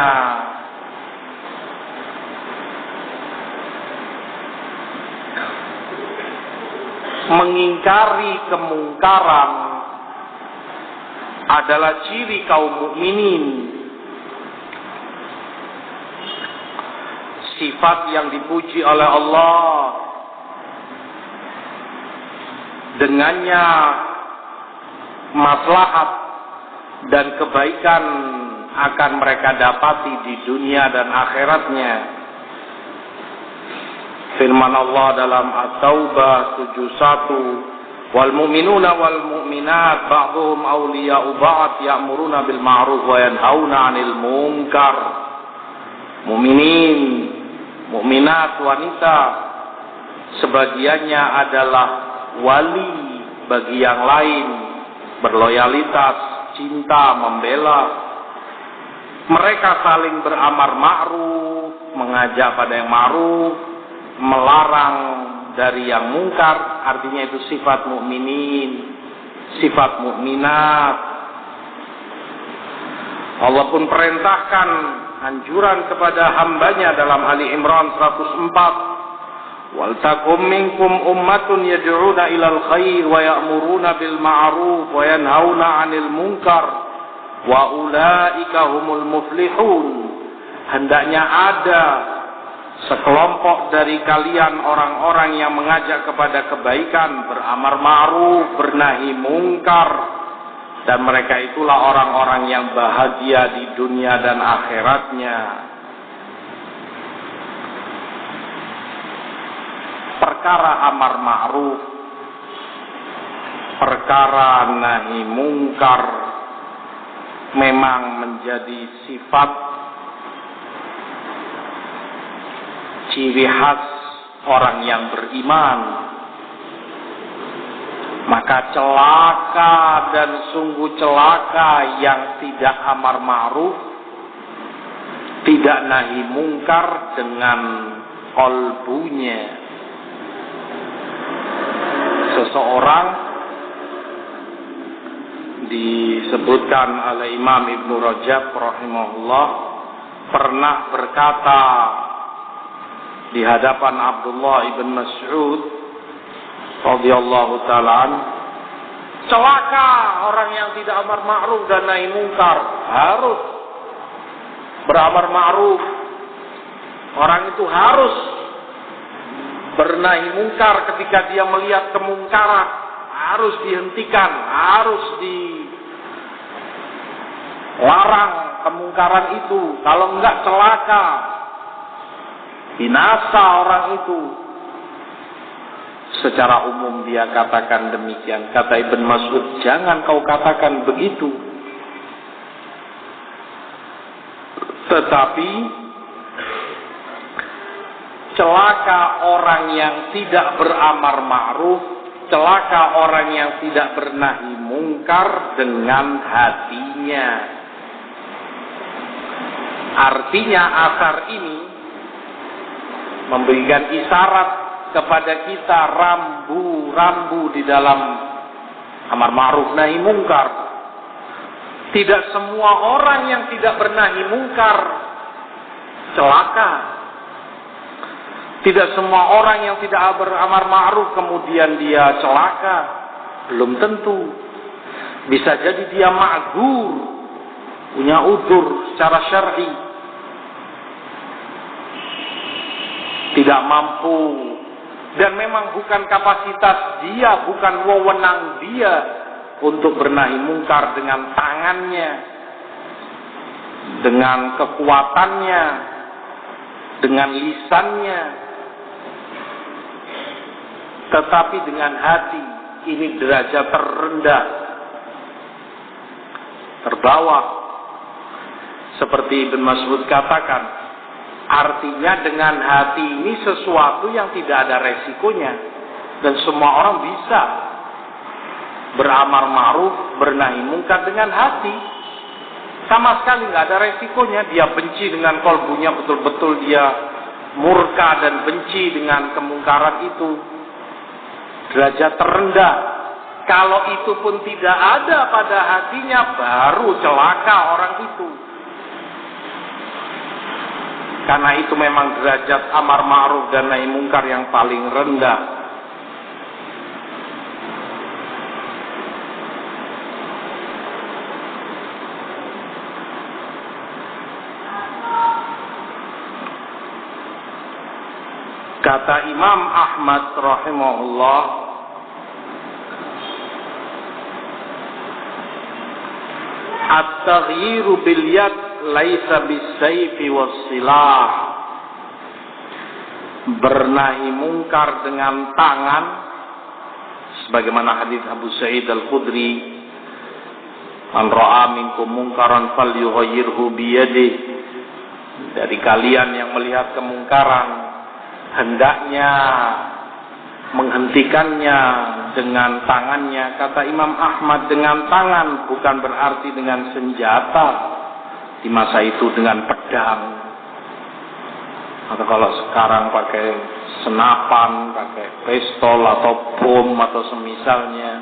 mengingkari kemungkaran adalah ciri kaum mukminin. Sifat yang dipuji oleh Allah. Dengannya maslahat dan kebaikan akan mereka dapati di dunia dan akhiratnya. Firman Allah dalam At-Taubah 71, wal mu'minuna wal mu'minat ba'dhum awliya'u ba'd ya'muruna bil ma'ruf wa yanhauna 'anil munkar. Mukminin, mukminat wanita sebagiannya adalah wali bagi yang lain, berloyalitas, cinta, membela. Mereka saling beramar ma'ruf, mengajak pada yang ma'ruf, melarang dari yang mungkar. Artinya itu sifat mukminin, sifat mukminat. Allah pun perintahkan anjuran kepada hambanya dalam Ali Imran 104. Wal takum minkum ummatun yad'una ilal khair wa ya'muruna bil ma'ruf wa yanhauna 'anil munkar wa ulaika humul muflihun. Hendaknya ada sekelompok dari kalian orang-orang yang mengajak kepada kebaikan, beramar ma'ruf, bernahi mungkar, dan mereka itulah orang-orang yang bahagia di dunia dan akhiratnya. Perkara amar ma'ruf, perkara nahi mungkar memang menjadi sifat ciri khas orang yang beriman. Maka celaka dan sungguh celaka yang tidak amar ma'ruf, tidak nahi mungkar dengan kolbunya. Seseorang di disebutkan oleh Imam Ibnu Rajab rahimahullah pernah berkata di hadapan Abdullah ibn Mas'ud radhiyallahu ta'ala, celaka orang yang tidak amar ma'ruf dan nahi mungkar. Harus beramar ma'ruf. Orang itu harus bernahi mungkar ketika dia melihat kemungkaran. Harus dihentikan, harus dilarang kemungkaran itu. Kalau enggak celaka, binasa orang itu. Secara umum dia katakan demikian. Kata Ibn Mas'ud, jangan kau katakan begitu. Tetapi celaka orang yang tidak beramar ma'ruf, celaka orang yang tidak bernahi mungkar dengan hatinya. Artinya asar ini memberikan isyarat kepada kita rambu-rambu di dalam amar ma'ruf nahi mungkar. Tidak semua orang yang tidak bernahi mungkar celaka. Tidak semua orang yang tidak beramar ma'ruf kemudian dia celaka. Belum tentu. Bisa jadi dia ma'dzur, punya udzur secara syar'i, tidak mampu, dan memang bukan kapasitas dia, bukan wewenang dia untuk bernahi mungkar dengan tangannya, dengan kekuatannya, dengan lisannya, tetapi dengan hati. Ini derajat terendah, terbawah. Seperti Ibn Mas'ud katakan, artinya dengan hati ini sesuatu yang tidak ada resikonya. Dan semua orang bisa beramar ma'ruf, bernahi mungkar dengan hati. Sama sekali nggak ada resikonya. Dia benci dengan kolbunya, betul-betul dia murka dan benci dengan kemungkaran itu. Derajat terendah. Kalau itu pun tidak ada pada hatinya, baru celaka orang itu. Karena itu memang derajat amar ma'ruf dan nahi mungkar yang paling rendah. Kata Imam Ahmad rahimahullah, at-taghyiru bil yad laisa bis-sayfi was-silah. Bernahi mungkar dengan tangan, sebagaimana hadis Abu Sa'id Al-Khudri, man ra'a minkum munkaran falyughayyirhu biyadihi. Dari kalian yang melihat kemungkaran, hendaknya menghentikannya dengan tangannya. Kata Imam Ahmad, dengan tangan bukan berarti dengan senjata. Di masa itu dengan pedang. Atau kalau sekarang pakai senapan, pakai pistol atau bom atau semisalnya.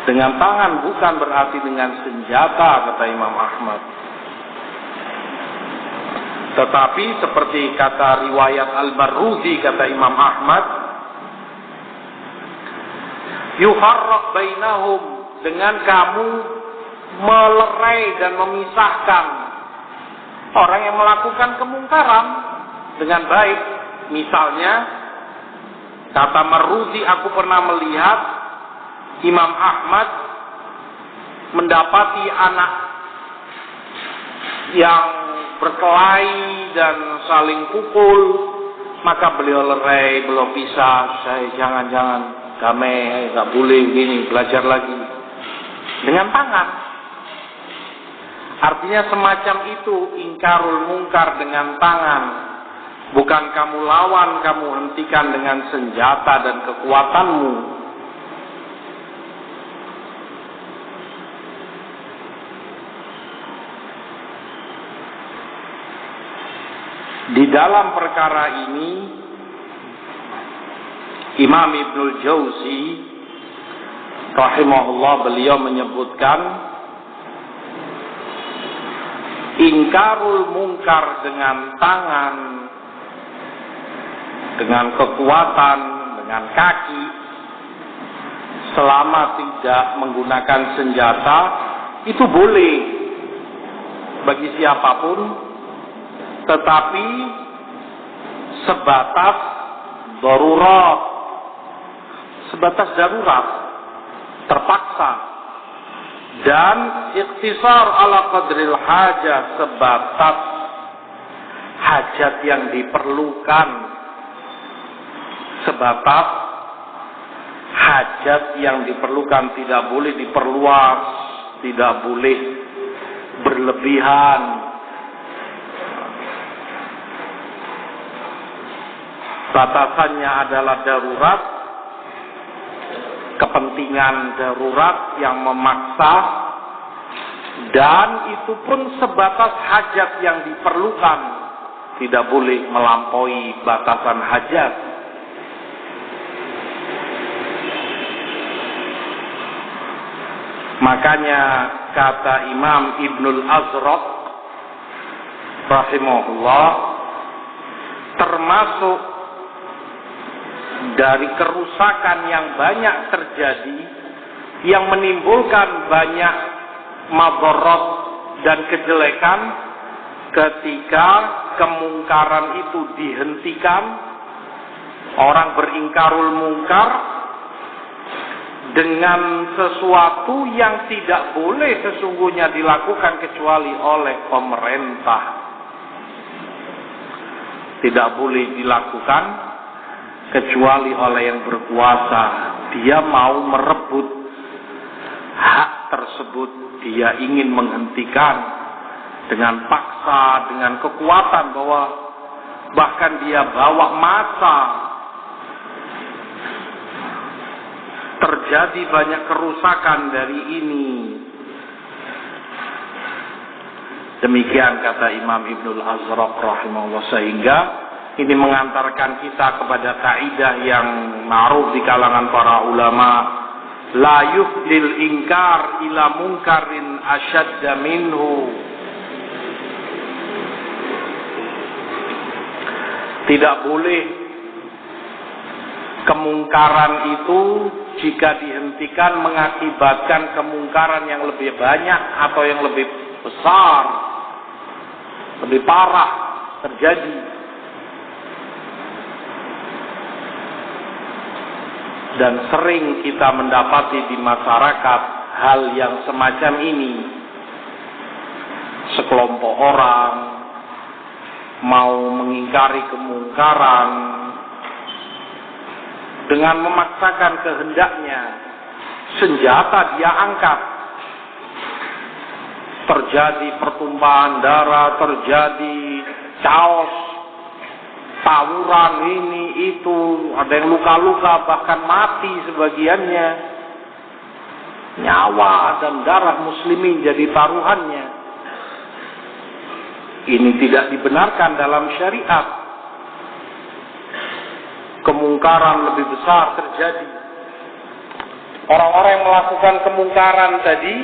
Dengan tangan bukan berarti dengan senjata, kata Imam Ahmad. Tetapi seperti kata riwayat Al-Barrudi, kata Imam Ahmad, yufarraq bainahum, dengan kamu melerai dan memisahkan orang yang melakukan kemungkaran dengan baik. Misalnya, kata Marudi, aku pernah melihat Imam Ahmad mendapati anak yang berkelahi dan saling pukul, maka beliau lerai, beliau pisah. Saya jangan, damai, nggak boleh begini, belajar lagi dengan tangan. Artinya semacam itu, ingkarul mungkar dengan tangan. Bukan kamu lawan, kamu hentikan dengan senjata dan kekuatanmu. Di dalam perkara ini, Imam Ibnul Jauzi rahimahullah, beliau menyebutkan ingkarul mungkar dengan tangan, dengan kekuatan, dengan kaki, selama tidak menggunakan senjata, itu boleh bagi siapapun, tetapi sebatas darurat, sebatas darurat, terpaksa, dan ikhtisar ala qadril hajah, sebatas hajat yang diperlukan, sebatas hajat yang diperlukan, tidak boleh diperluas, tidak boleh berlebihan. Batasannya adalah darurat, kepentingan darurat yang memaksa, dan itu pun sebatas hajat yang diperlukan, tidak boleh melampaui batasan hajat. Makanya kata Imam Ibnul Azraq rahimahullah, termasuk dari kerusakan yang banyak terjadi, yang menimbulkan banyak madarat dan kejelekan, ketika kemungkaran itu dihentikan, orang beringkarul mungkar dengan sesuatu yang tidak boleh sesungguhnya dilakukan kecuali oleh pemerintah. Tidak boleh dilakukan kecuali oleh yang berkuasa. Dia mau merebut hak tersebut, dia ingin menghentikan dengan paksa, dengan kekuatan, bahwa bahkan dia bawa massa. Terjadi banyak kerusakan dari ini. Demikian kata Imam Ibnul Azraq rahimahullah, sehingga ini mengantarkan kita kepada kaidah yang ma'ruf di kalangan para ulama, la yufdil ingkar ila munkarin asyadda minhu. Tidak boleh kemungkaran itu jika dihentikan mengakibatkan kemungkaran yang lebih banyak atau yang lebih besar, lebih parah terjadi. Dan sering kita mendapati di masyarakat hal yang semacam ini. Sekelompok orang mau mengingkari kemungkaran dengan memaksakan kehendaknya, senjata dia angkat. Terjadi pertumpahan darah, terjadi chaos, tawuran ini itu, ada yang luka-luka, bahkan mati sebagiannya. Nyawa dan darah muslimin jadi taruhannya. Ini tidak dibenarkan dalam syariat. Kemungkaran lebih besar terjadi. Orang-orang yang melakukan kemungkaran tadi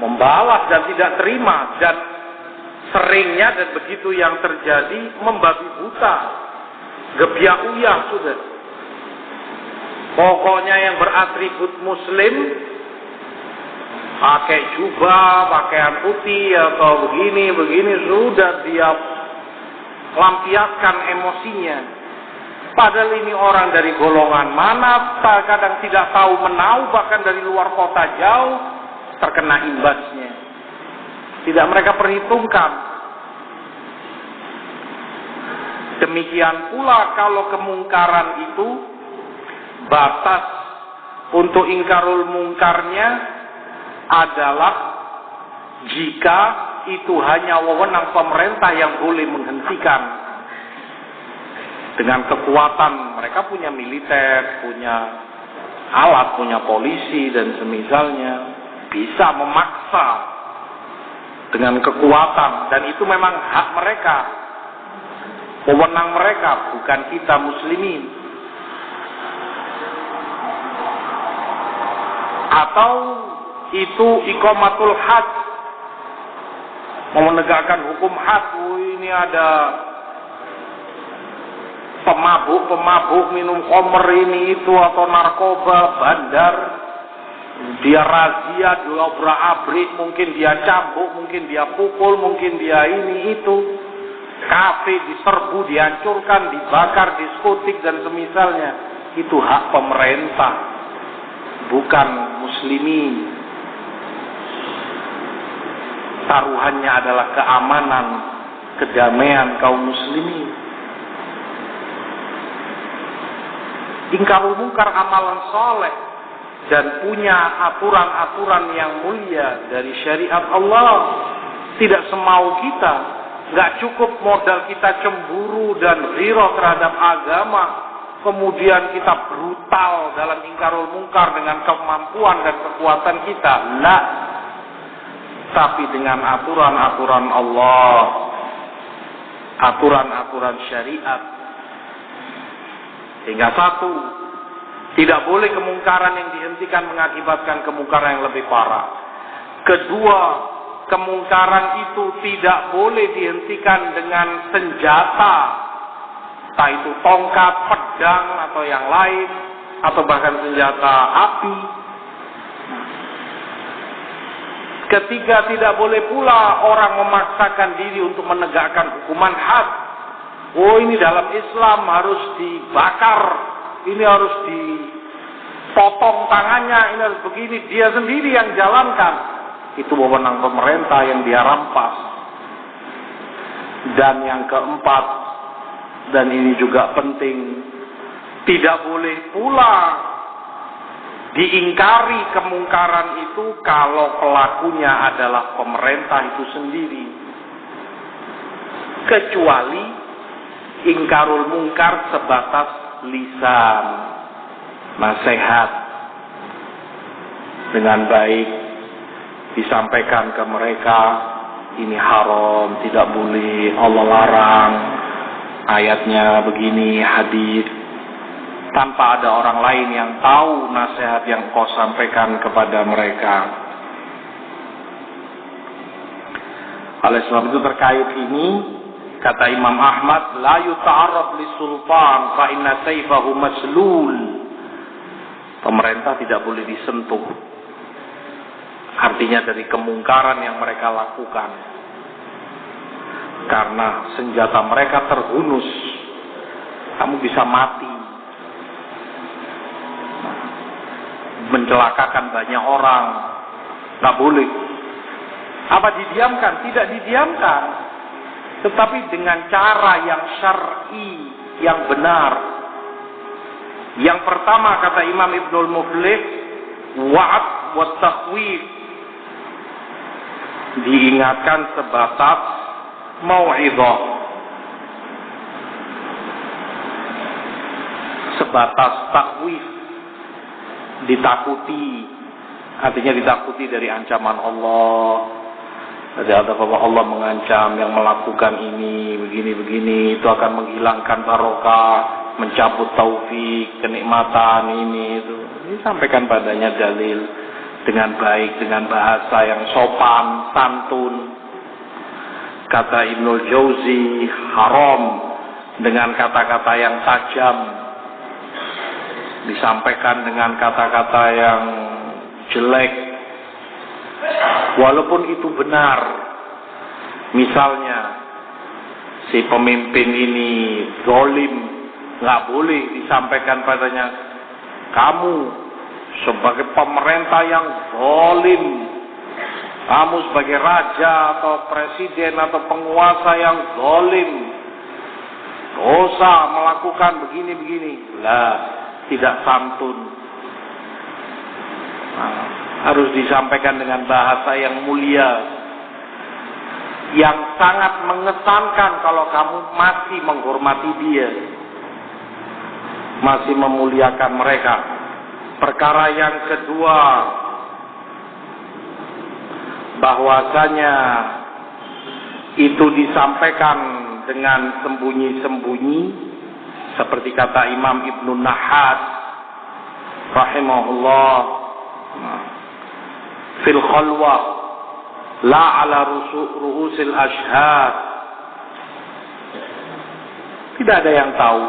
membalas dan tidak terima, dan seringnya dan begitu yang terjadi membabi buta, gebiak uyah sudah. Pokoknya yang beratribut muslim, pakai jubah, pakaian putih atau begini sudah dia lampiaskan emosinya. Padahal ini orang dari golongan mana, kadang tidak tahu menau, bahkan dari luar kota jauh terkena imbasnya. Tidak mereka perhitungkan. Demikian pula kalau kemungkaran itu, batas untuk ingkarul mungkarnya adalah jika itu hanya wewenang pemerintah yang boleh menghentikan. Dengan kekuatan, mereka punya militer, punya alat, punya polisi dan semisalnya, bisa memaksa dengan kekuatan, dan itu memang hak mereka, wewenang mereka, bukan kita muslimin. atau itu iqamatul had, mau menegakkan hukum had. Ini ada pemabuk minum khamr ini itu atau narkoba bandar, dia razia, dia obrak-abrik, mungkin dia cambuk, mungkin dia pukul, mungkin dia ini itu, kafe diserbu, dihancurkan, dibakar, diskotik dan semisalnya. Itu hak pemerintah, bukan muslimin. Taruhannya adalah keamanan, kedamaian kaum muslimin. Ingkarul munkar amalan soleh dan punya aturan-aturan yang mulia dari syariat Allah. Tidak semau kita, nggak cukup modal kita cemburu dan ghirah terhadap agama, kemudian kita brutal dalam ingkarul munkar dengan kemampuan dan kekuatan kita. Lah, tapi dengan aturan-aturan Allah, aturan-aturan syariat. Sehingga satu, tidak boleh kemungkaran yang dihentikan mengakibatkan kemungkaran yang lebih parah. Kedua, kemungkaran itu tidak boleh dihentikan dengan senjata, entah itu tongkat, pedang atau yang lain, atau bahkan senjata api. Ketiga, tidak boleh pula orang memaksakan diri untuk menegakkan hukuman had. Oh, ini dalam Islam harus dibakar, ini harus dipotong tangannya, ini harus begini. Dia sendiri yang jalankan. Itu wewenang pemerintah yang dia rampas. Dan yang keempat, dan ini juga penting, tidak boleh pula diingkari kemungkaran itu kalau pelakunya adalah pemerintah itu sendiri. Kecuali ingkarul munkar sebatas lisan, nasihat dengan baik disampaikan ke mereka, ini haram, tidak boleh, Allah larang, ayatnya begini, hadis, tanpa ada orang lain yang tahu nasihat yang kau sampaikan kepada mereka. Oleh sebab itu terkait ini, kata Imam Ahmad, la yuta'arraf lis-sultan fa inna sayfahu maslul. Pemerintah tidak boleh disentuh. Artinya dari kemungkaran yang mereka lakukan. Karena senjata mereka terhunus. Kamu bisa mati. Mencelakakan banyak orang. Nggak boleh. Apa didiamkan? Tidak didiamkan. Tetapi dengan cara yang syar'i, yang benar. Yang pertama kata Imam Ibnul Muflih, wa'ad wa takhwif. Diingatkan sebatas mau'idhah. Sebatas takhwif. Ditakuti. Artinya ditakuti dari ancaman Allah. Jadi ada bahwa Allah mengancam yang melakukan ini, begini-begini, itu akan menghilangkan barokah, mencabut taufik, kenikmatan ini, itu. Disampaikan padanya dalil dengan baik, dengan bahasa yang sopan, santun. Kata Ibnul Jauzi, haram dengan kata-kata yang tajam. Disampaikan dengan kata-kata yang jelek. Walaupun itu benar. Misalnya si pemimpin ini zalim, nggak boleh disampaikan padanya, kamu sebagai pemerintah yang zalim, kamu sebagai raja atau presiden atau penguasa yang zalim, dosa melakukan begini-begini. Lah, tidak santun. Harus disampaikan dengan bahasa yang mulia, yang sangat mengesankan kalau kamu masih menghormati dia, masih memuliakan mereka. Perkara yang kedua, bahwasanya itu disampaikan dengan sembunyi-sembunyi, seperti kata Imam Ibnu Nahas rahimahullah, fil khalwah la ala ru'usil ashhad. Tidak ada yang tahu,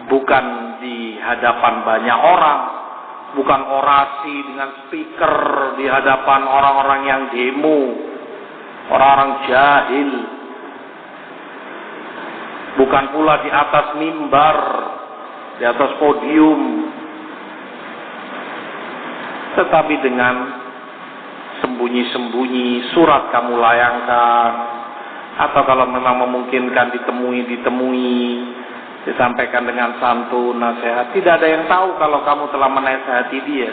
bukan di hadapan banyak orang, bukan orasi dengan speaker di hadapan orang-orang yang demo, orang-orang jahil, bukan pula di atas mimbar, di atas podium, tetapi dengan sembunyi-sembunyi surat kamu layangkan, atau kalau memang memungkinkan ditemui, disampaikan dengan santun, nasihat. Tidak ada yang tahu kalau kamu telah menasihati dia.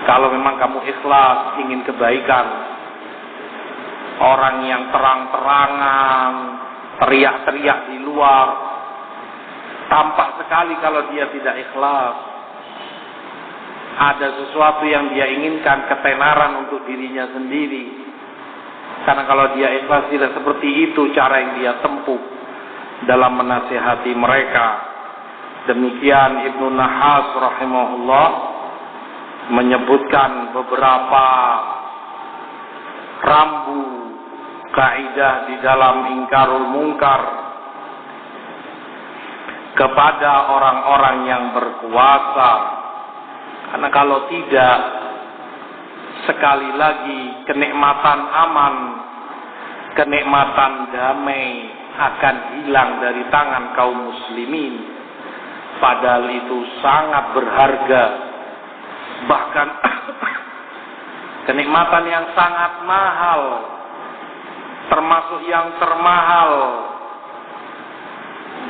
Kalau memang kamu ikhlas, ingin kebaikan, orang yang terang-terangan, teriak-teriak di luar, tampak sekali kalau dia tidak ikhlas. Ada sesuatu yang dia inginkan, ketenaran untuk dirinya sendiri. Karena kalau dia ikhlas tidak seperti itu cara yang dia tempuh dalam menasihati mereka. Demikian Ibnu Nahas rahimahullah menyebutkan beberapa rambu kaidah di dalam ingkarul mungkar kepada orang-orang yang berkuasa. Karena kalau tidak, sekali lagi kenikmatan aman, kenikmatan damai akan hilang dari tangan kaum muslimin. Padahal itu sangat berharga, bahkan kenikmatan yang sangat mahal, termasuk yang termahal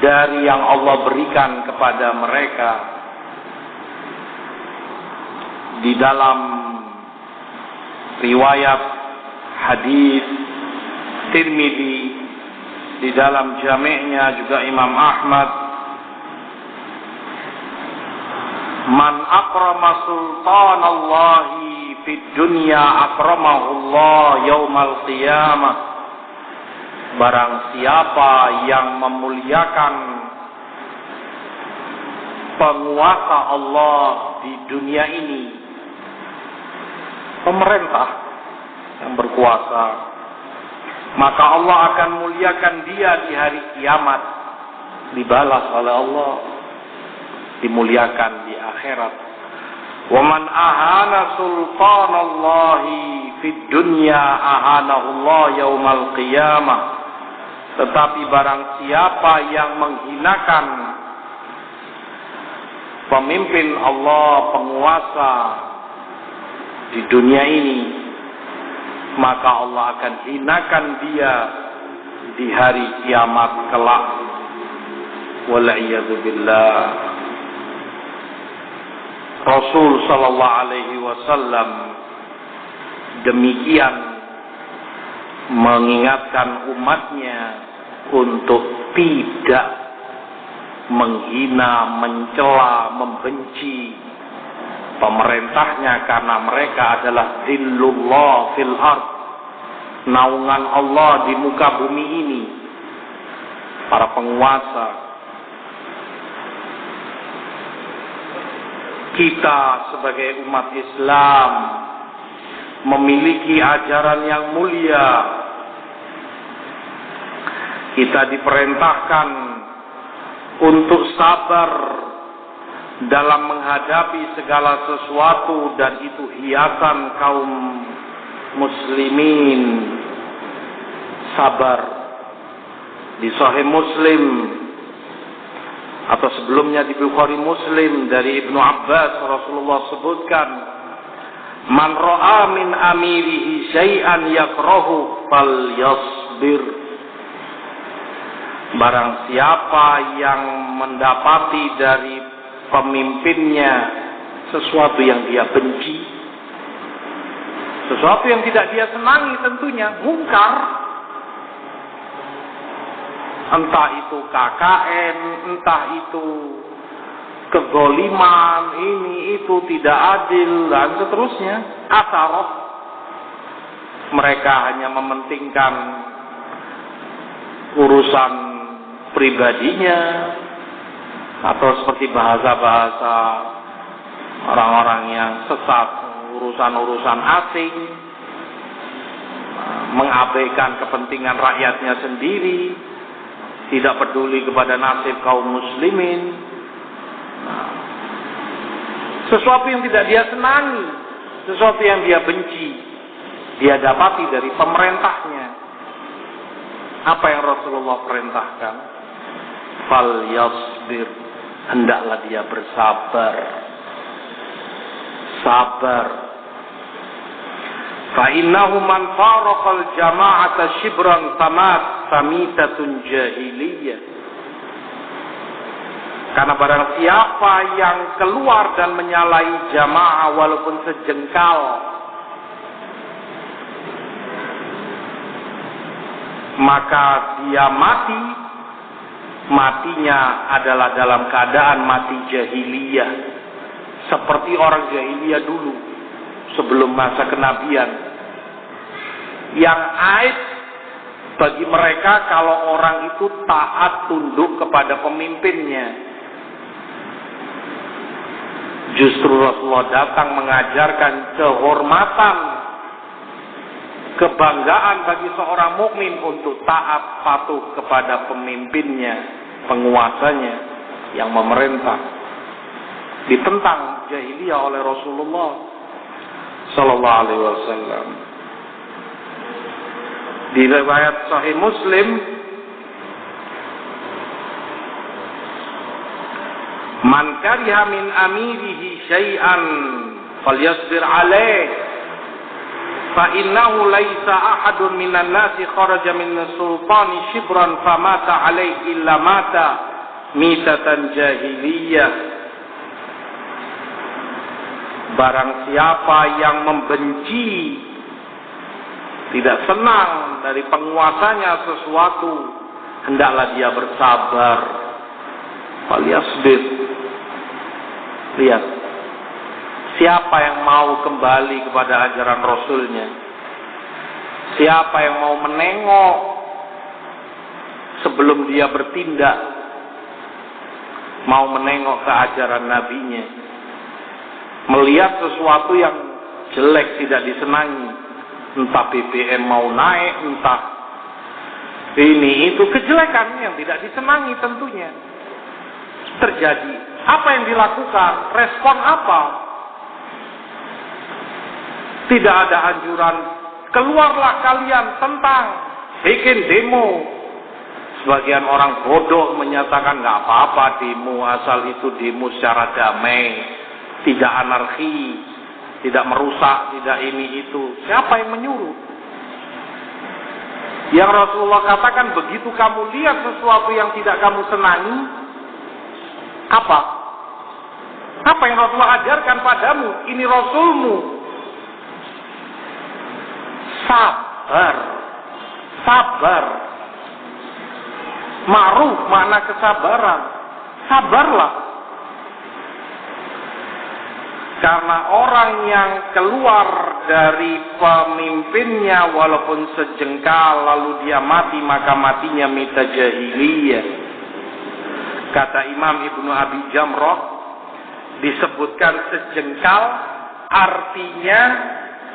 dari yang Allah berikan kepada mereka. Di dalam riwayat hadis Tirmidzi, di dalam jami'nya juga Imam Ahmad, man akrama sultanallahi fid dunya akramahullah yaumal qiyamah. Barang siapa yang memuliakan penguasa Allah di dunia ini, pemerintah yang berkuasa, maka Allah akan muliakan dia di hari kiamat, dibalas oleh Allah, dimuliakan di akhirat. Wa man ahana sultanallahi fid dunya ahanahullah yaumal qiyamah. Tetapi barang siapa yang menghinakan pemimpin Allah, penguasa di dunia ini, maka Allah akan hinakan dia di hari kiamat kelak. Wal'iyadu billah. Rasul sallallahu alaihi wasallam demikian mengingatkan umatnya untuk tidak menghina, mencela, membenci pemerintahnya, karena mereka adalah zillullah fil ard, naungan Allah di muka bumi ini, para penguasa. Kita sebagai umat Islam memiliki ajaran yang mulia. Kita diperintahkan untuk sabar dalam menghadapi segala sesuatu, dan itu hiasan kaum muslimin. Sabar. Di Sahih Muslim atau sebelumnya di Bukhari Muslim dari Ibnu Abbas, Rasulullah sebutkan, man ra'a min amirihi syai'an yakrahu falyasbir. Barang siapa yang mendapati dari pemimpinnya sesuatu yang dia benci, sesuatu yang tidak dia senangi, tentunya mungkar. Entah itu KKN, entah itu kezaliman, ini itu tidak adil, dan seterusnya. Asarah. Mereka hanya mementingkan urusan pribadinya, atau seperti bahasa-bahasa orang-orang yang sesat, urusan-urusan asing, mengabaikan kepentingan rakyatnya sendiri, tidak peduli kepada nasib kaum muslimin. Sesuatu yang tidak dia senangi, sesuatu yang dia benci, dia dapati dari pemerintahnya. Apa yang Rasulullah perintahkan? Fal yasbir, hendaklah dia bersabar. Sabar. Fa innahu man faraqal jama'ata shibran tamitatun jahiliyah. Karena barang siapa yang keluar dan menyalahi jamaah walaupun sejengkal, maka dia matinya adalah dalam keadaan mati jahiliyah, seperti orang jahiliyah dulu sebelum masa kenabian, yang aib bagi mereka kalau orang itu taat tunduk kepada pemimpinnya. Justru Rasulullah datang mengajarkan kehormatan, kebanggaan bagi seorang mukmin untuk taat patuh kepada pemimpinnya, penguasanya yang memerintah. Ditentang jahiliyah oleh Rasulullah sallallahu alaihi wasallam. Di riwayat Sahih Muslim, man kariha min amirihi syai'an falyasbir alaih fa innahu laisa ahadun minan nasi kharaja min sultani shibran famata alaih illa mata mitatan jahiliyah. Barang siapa yang membenci, tidak senang dari penguasanya sesuatu, hendaklah dia bersabar. Falyasbir. Lihat, siapa yang mau kembali kepada ajaran Rasulnya, siapa yang mau menengok sebelum dia bertindak, mau menengok ke ajaran Nabinya, melihat sesuatu yang jelek tidak disenangi, entah BBM mau naik, entah ini itu, kejelekan yang tidak disenangi tentunya terjadi. Apa yang dilakukan? Respon apa? Tidak ada anjuran keluarlah kalian tentang, bikin demo. Sebagian orang bodoh menyatakan nggak apa-apa demo, asal itu demo secara damai, tidak anarki, tidak merusak, tidak ini itu. Siapa yang menyuruh? Yang Rasulullah katakan, begitu kamu lihat sesuatu yang tidak kamu senangi, apa? Apa yang Rasulullah ajarkan padamu? Ini Rasulmu. Sabar. Sabar. Ma'ruf makna kesabaran. Sabarlah. Karena orang yang keluar dari pemimpinnya walaupun sejengkal lalu dia mati, maka matinya mita jahiliyah. Kata Imam Ibnu Abi Jamrah, disebutkan sejengkal artinya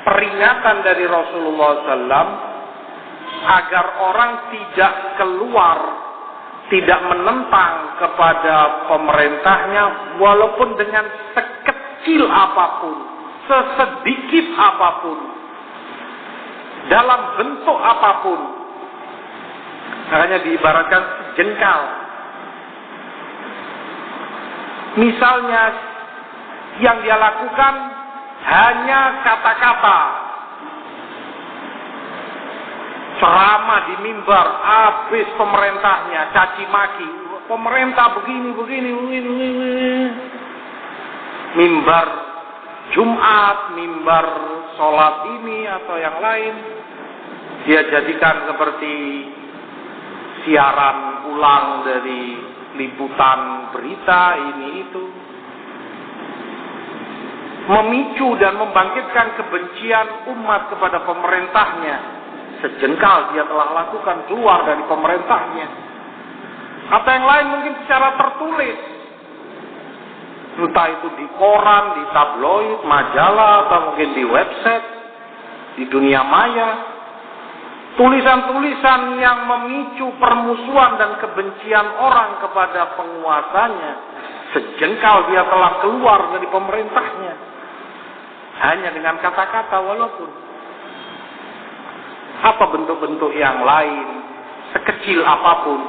peringatan dari Rasulullah SAW agar orang tidak keluar, tidak menentang kepada pemerintahnya walaupun dengan sekecil apapun, sesedikit apapun, dalam bentuk apapun. Makanya diibaratkan sejengkal. Misalnya yang dia lakukan hanya kata-kata, ceramah di mimbar, habis pemerintahnya caci maki, pemerintah begini. Mimbar Jumat, mimbar sholat ini atau yang lain, dia jadikan seperti siaran ulang dari liputan berita ini itu, memicu dan membangkitkan kebencian umat kepada pemerintahnya. Sejengkal dia telah lakukan keluar dari pemerintahnya. Atau yang lain mungkin secara tertulis, Entah itu di koran, di tabloid, majalah, atau mungkin di website, di dunia maya. Tulisan-tulisan yang memicu permusuhan dan kebencian orang kepada penguasanya. Sejengkal dia telah keluar dari pemerintahnya. Hanya dengan kata-kata walaupun. Apa bentuk-bentuk yang lain, sekecil apapun.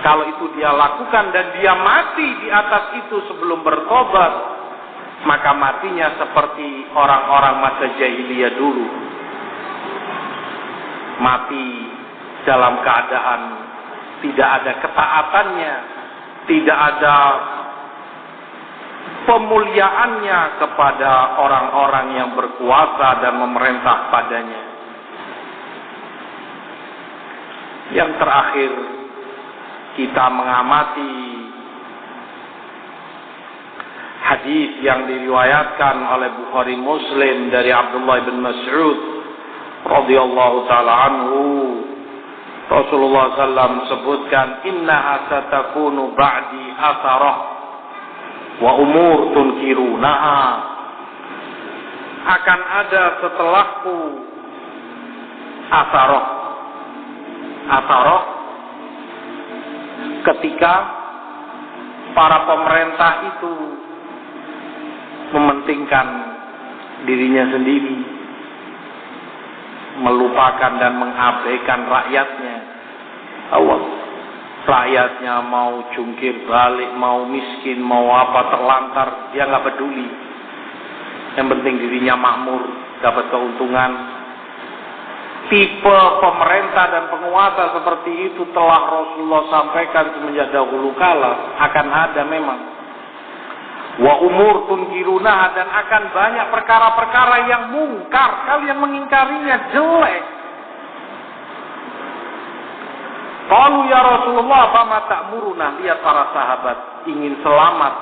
Kalau itu dia lakukan dan dia mati di atas itu sebelum bertobat, maka matinya seperti orang-orang masa jahiliyah dulu. Mati dalam keadaan tidak ada ketaatannya, tidak ada pemuliaannya kepada orang-orang yang berkuasa dan memerintah padanya. Yang terakhir, kita mengamati hadis yang diriwayatkan oleh Bukhari Muslim dari Abdullah bin Mas'ud radhiyallahu taala anhu. Rasulullah SAW sebutkan, innaha satakunu ba'di atharah wa umur tunkirunaha. Akan ada setelahku atharah. Atharah ketika para pemerintah itu mementingkan dirinya sendiri, melupakan dan mengabaikan rakyatnya. Rakyatnya mau jungkir balik, mau miskin, mau apa terlantar, dia nggak peduli. Yang penting dirinya makmur, dapat keuntungan. Tipe pemerintah dan penguasa seperti itu telah Rasulullah sampaikan semenjak dahulu kala, akan ada memang. Wa umur tunkirunaha, dan akan banyak perkara-perkara yang mungkar, kalian mengingkarinya, jelek. Qalu ya Rasulullah fama ta'muruna. Lihat para sahabat ingin selamat.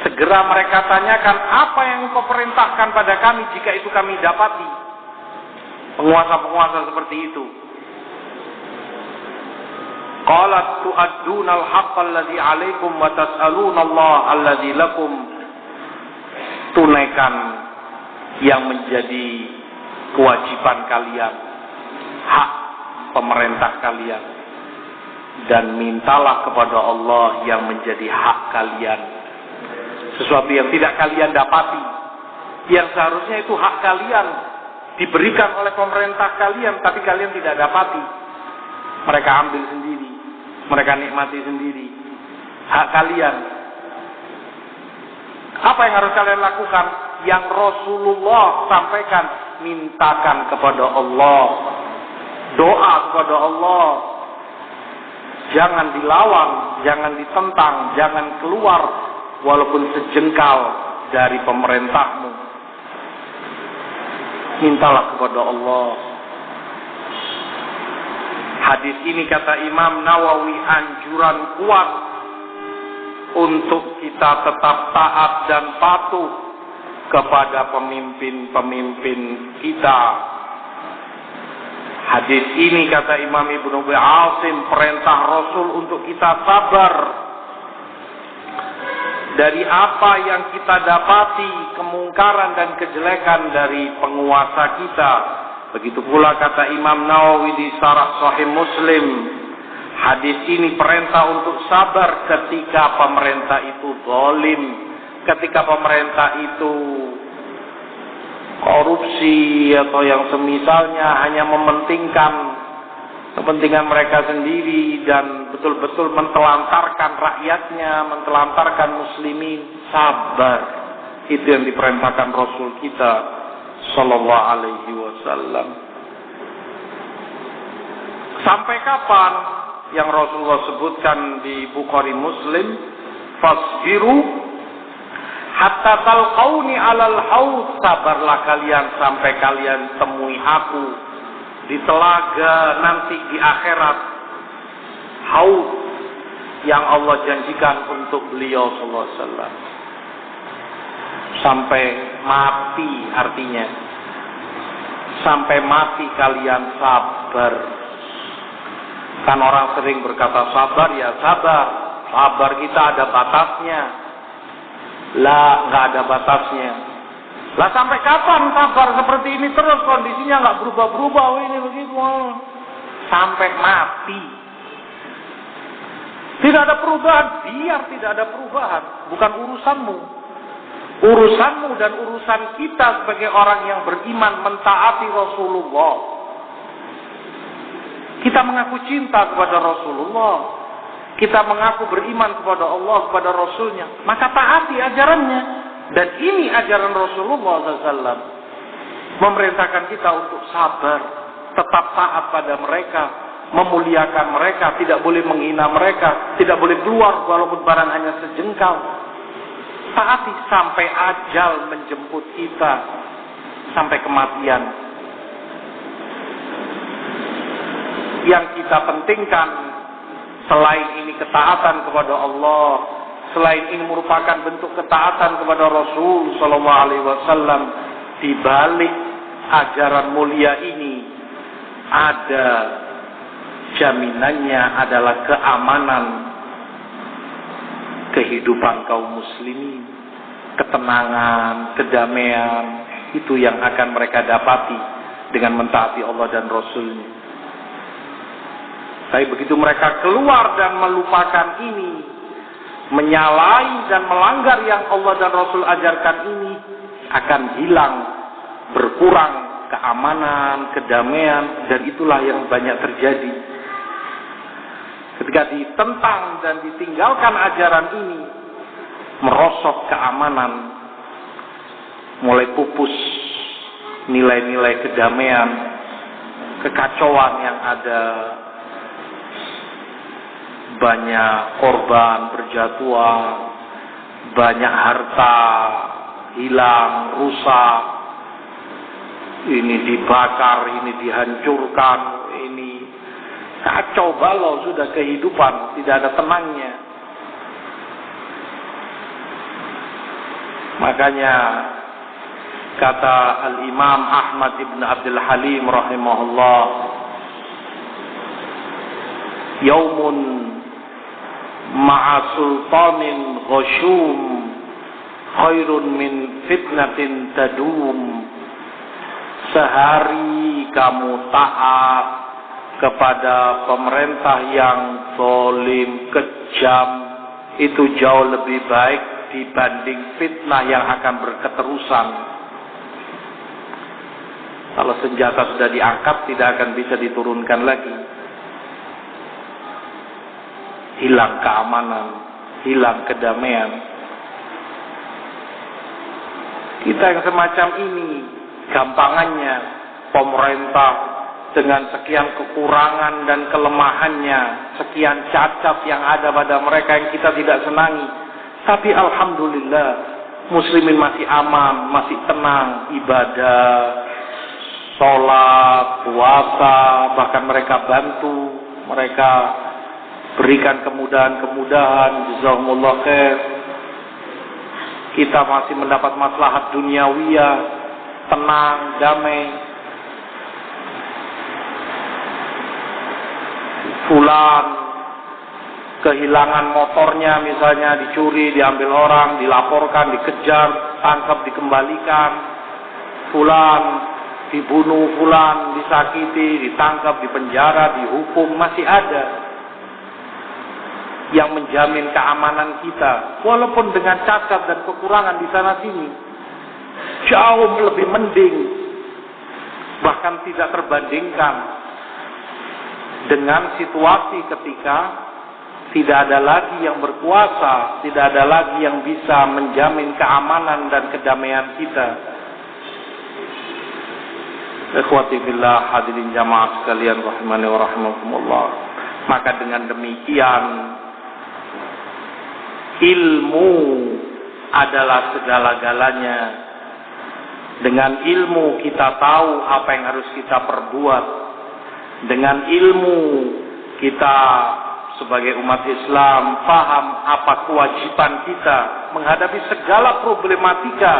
Segera mereka tanyakan, apa yang engkau perintahkan pada kami jika itu kami dapati? Penguasa-penguasa seperti itu. Qalat tu'adduna al-haqqa alladhi 'alaikum wa tas'aluna Allah alladhi lakum. Tunaikan yang menjadi kewajiban kalian, hak pemerintah kalian, dan mintalah kepada Allah yang menjadi hak kalian. Sesuatu yang tidak kalian dapati, yang seharusnya itu hak kalian, diberikan oleh pemerintah kalian, tapi kalian tidak dapati. Mereka ambil sendiri, mereka nikmati sendiri. Hak kalian. Apa yang harus kalian lakukan? Yang Rasulullah sampaikan, mintakan kepada Allah, doa kepada Allah. Jangan dilawan, jangan ditentang, jangan keluar walaupun sejengkal dari pemerintahmu. Mintalah kepada Allah. Hadis ini kata Imam Nawawi anjuran kuat untuk kita tetap taat dan patuh kepada pemimpin-pemimpin kita. Hadis ini kata Imam Ibnu Asim perintah Rasul untuk kita sabar dari apa yang kita dapati, kemungkaran dan kejelekan dari penguasa kita. Begitu pula kata Imam Nawawi di Syarah Sahih Muslim, hadis ini perintah untuk sabar ketika pemerintah itu zalim, ketika pemerintah itu korupsi atau yang semisalnya, hanya mementingkan kepentingan mereka sendiri dan betul-betul mentelantarkan rakyatnya, mentelantarkan muslimin. Sabar, itu yang diperintahkan Rasul kita sallallahu alaihi wasallam. Sampai kapan yang Rasulullah sebutkan di Bukhari Muslim, fasbiru hatta talqauni alal haud, sabarlah kalian sampai kalian temui aku di telaga nanti di akhirat, haud yang Allah janjikan untuk beliau sallallahu alaihi wasallam. Sampai mati, artinya sampai mati kalian sabar. Kan orang sering berkata sabar, ya sabar. Sabar kita ada batasnya. Lah, nggak ada batasnya. Lah sampai kapan sabar seperti ini terus, kondisinya nggak berubah-berubah, ini begitu, sampai mati. Tidak ada perubahan, biar tidak ada perubahan, bukan urusanmu. Urusanmu dan urusan kita sebagai orang yang beriman mentaati Rasulullah. Kita mengaku cinta kepada Rasulullah, kita mengaku beriman kepada Allah, kepada Rasulnya, maka taati ajarannya. Dan ini ajaran Rasulullah SAW, memerintahkan kita untuk sabar, tetap taat pada mereka, memuliakan mereka, tidak boleh menghina mereka, tidak boleh keluar walaupun barang hanya sejengkal. Taati sampai ajal menjemput kita, sampai kematian. Yang kita pentingkan selain ini ketaatan kepada Allah, selain ini merupakan bentuk ketaatan kepada Rasul sallallahu alaihi wasallam, di balik ajaran mulia ini ada jaminannya adalah keamanan kehidupan kaum muslimin, ketenangan, kedamaian, itu yang akan mereka dapati dengan mentaati Allah dan Rasulnya. Tapi begitu mereka keluar dan melupakan ini, menyalahi dan melanggar yang Allah dan Rasul ajarkan ini, akan hilang, berkurang keamanan, kedamaian, dan itulah yang banyak terjadi. Ketika ditentang dan ditinggalkan ajaran ini, merosot keamanan, mulai pupus nilai-nilai kedamaian, kekacauan yang ada, banyak korban berjatuhan, banyak harta hilang, rusak, ini dibakar, ini dihancurkan, ini kacau balau sudah kehidupan, tidak ada tenangnya. Makanya kata Al-Imam Ahmad ibn Abdul Halim rahimahullah, yaumun ma'a sultanin ghasyum khairun min fitnatin tadum. Sehari kamu taat kepada pemerintah yang zalim, kejam, itu jauh lebih baik dibanding fitnah yang akan berketerusan. Kalau senjata sudah diangkat, tidak akan bisa diturunkan lagi. Hilang keamanan, hilang kedamaian. Kita yang semacam ini, gampangannya pemerintah dengan sekian kekurangan dan kelemahannya, sekian cacat yang ada pada mereka yang kita tidak senangi. Tapi alhamdulillah, muslimin masih aman, masih tenang, ibadah, sholat, puasa, bahkan mereka bantu, mereka berikan kemudahan-kemudahan, jazakumullah khair. Kita masih mendapat maslahat duniawiyah, tenang, damai. Fulan kehilangan motornya misalnya, dicuri, diambil orang, dilaporkan, dikejar, tangkap, dikembalikan. Fulan dibunuh, fulan disakiti, ditangkap, dipenjara, dihukum, masih ada yang menjamin keamanan kita, walaupun dengan cacat dan kekurangan di sana sini. Jauh lebih mending, bahkan tidak terbandingkan dengan situasi ketika tidak ada lagi yang berkuasa, tidak ada lagi yang bisa menjamin keamanan dan kedamaian kita. Ikhwati fillah, hadirin jamaah sekalian rahimani wa rahimakumullah. Maka dengan demikian, ilmu adalah segala-galanya. Dengan ilmu kita tahu apa yang harus kita perbuat. Dengan ilmu kita sebagai umat Islam paham apa kewajiban kita menghadapi segala problematika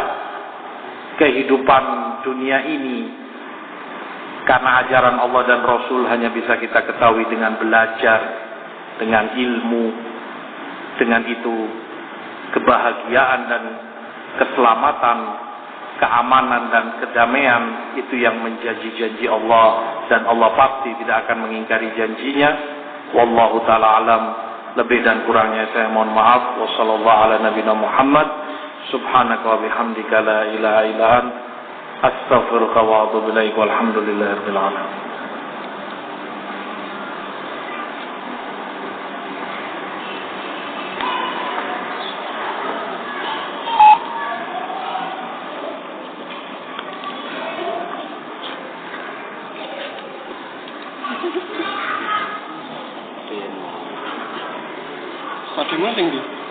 kehidupan dunia ini. Karena ajaran Allah dan Rasul hanya bisa kita ketahui dengan belajar, dengan ilmu. Dengan itu kebahagiaan dan keselamatan, keamanan dan kedamaian itu yang menjadi janji Allah, dan Allah pasti tidak akan mengingkari janjinya. Wallahu taala alam. Lebih dan kurangnya saya mohon maaf. Wassallallahu ala nabiyina Muhammad. Subhanaka wa bihamdika la ilaha illa anta astaghfiruka wa atubu ilaik. Walhamdulillahirabbil alamin. Pada maling dia.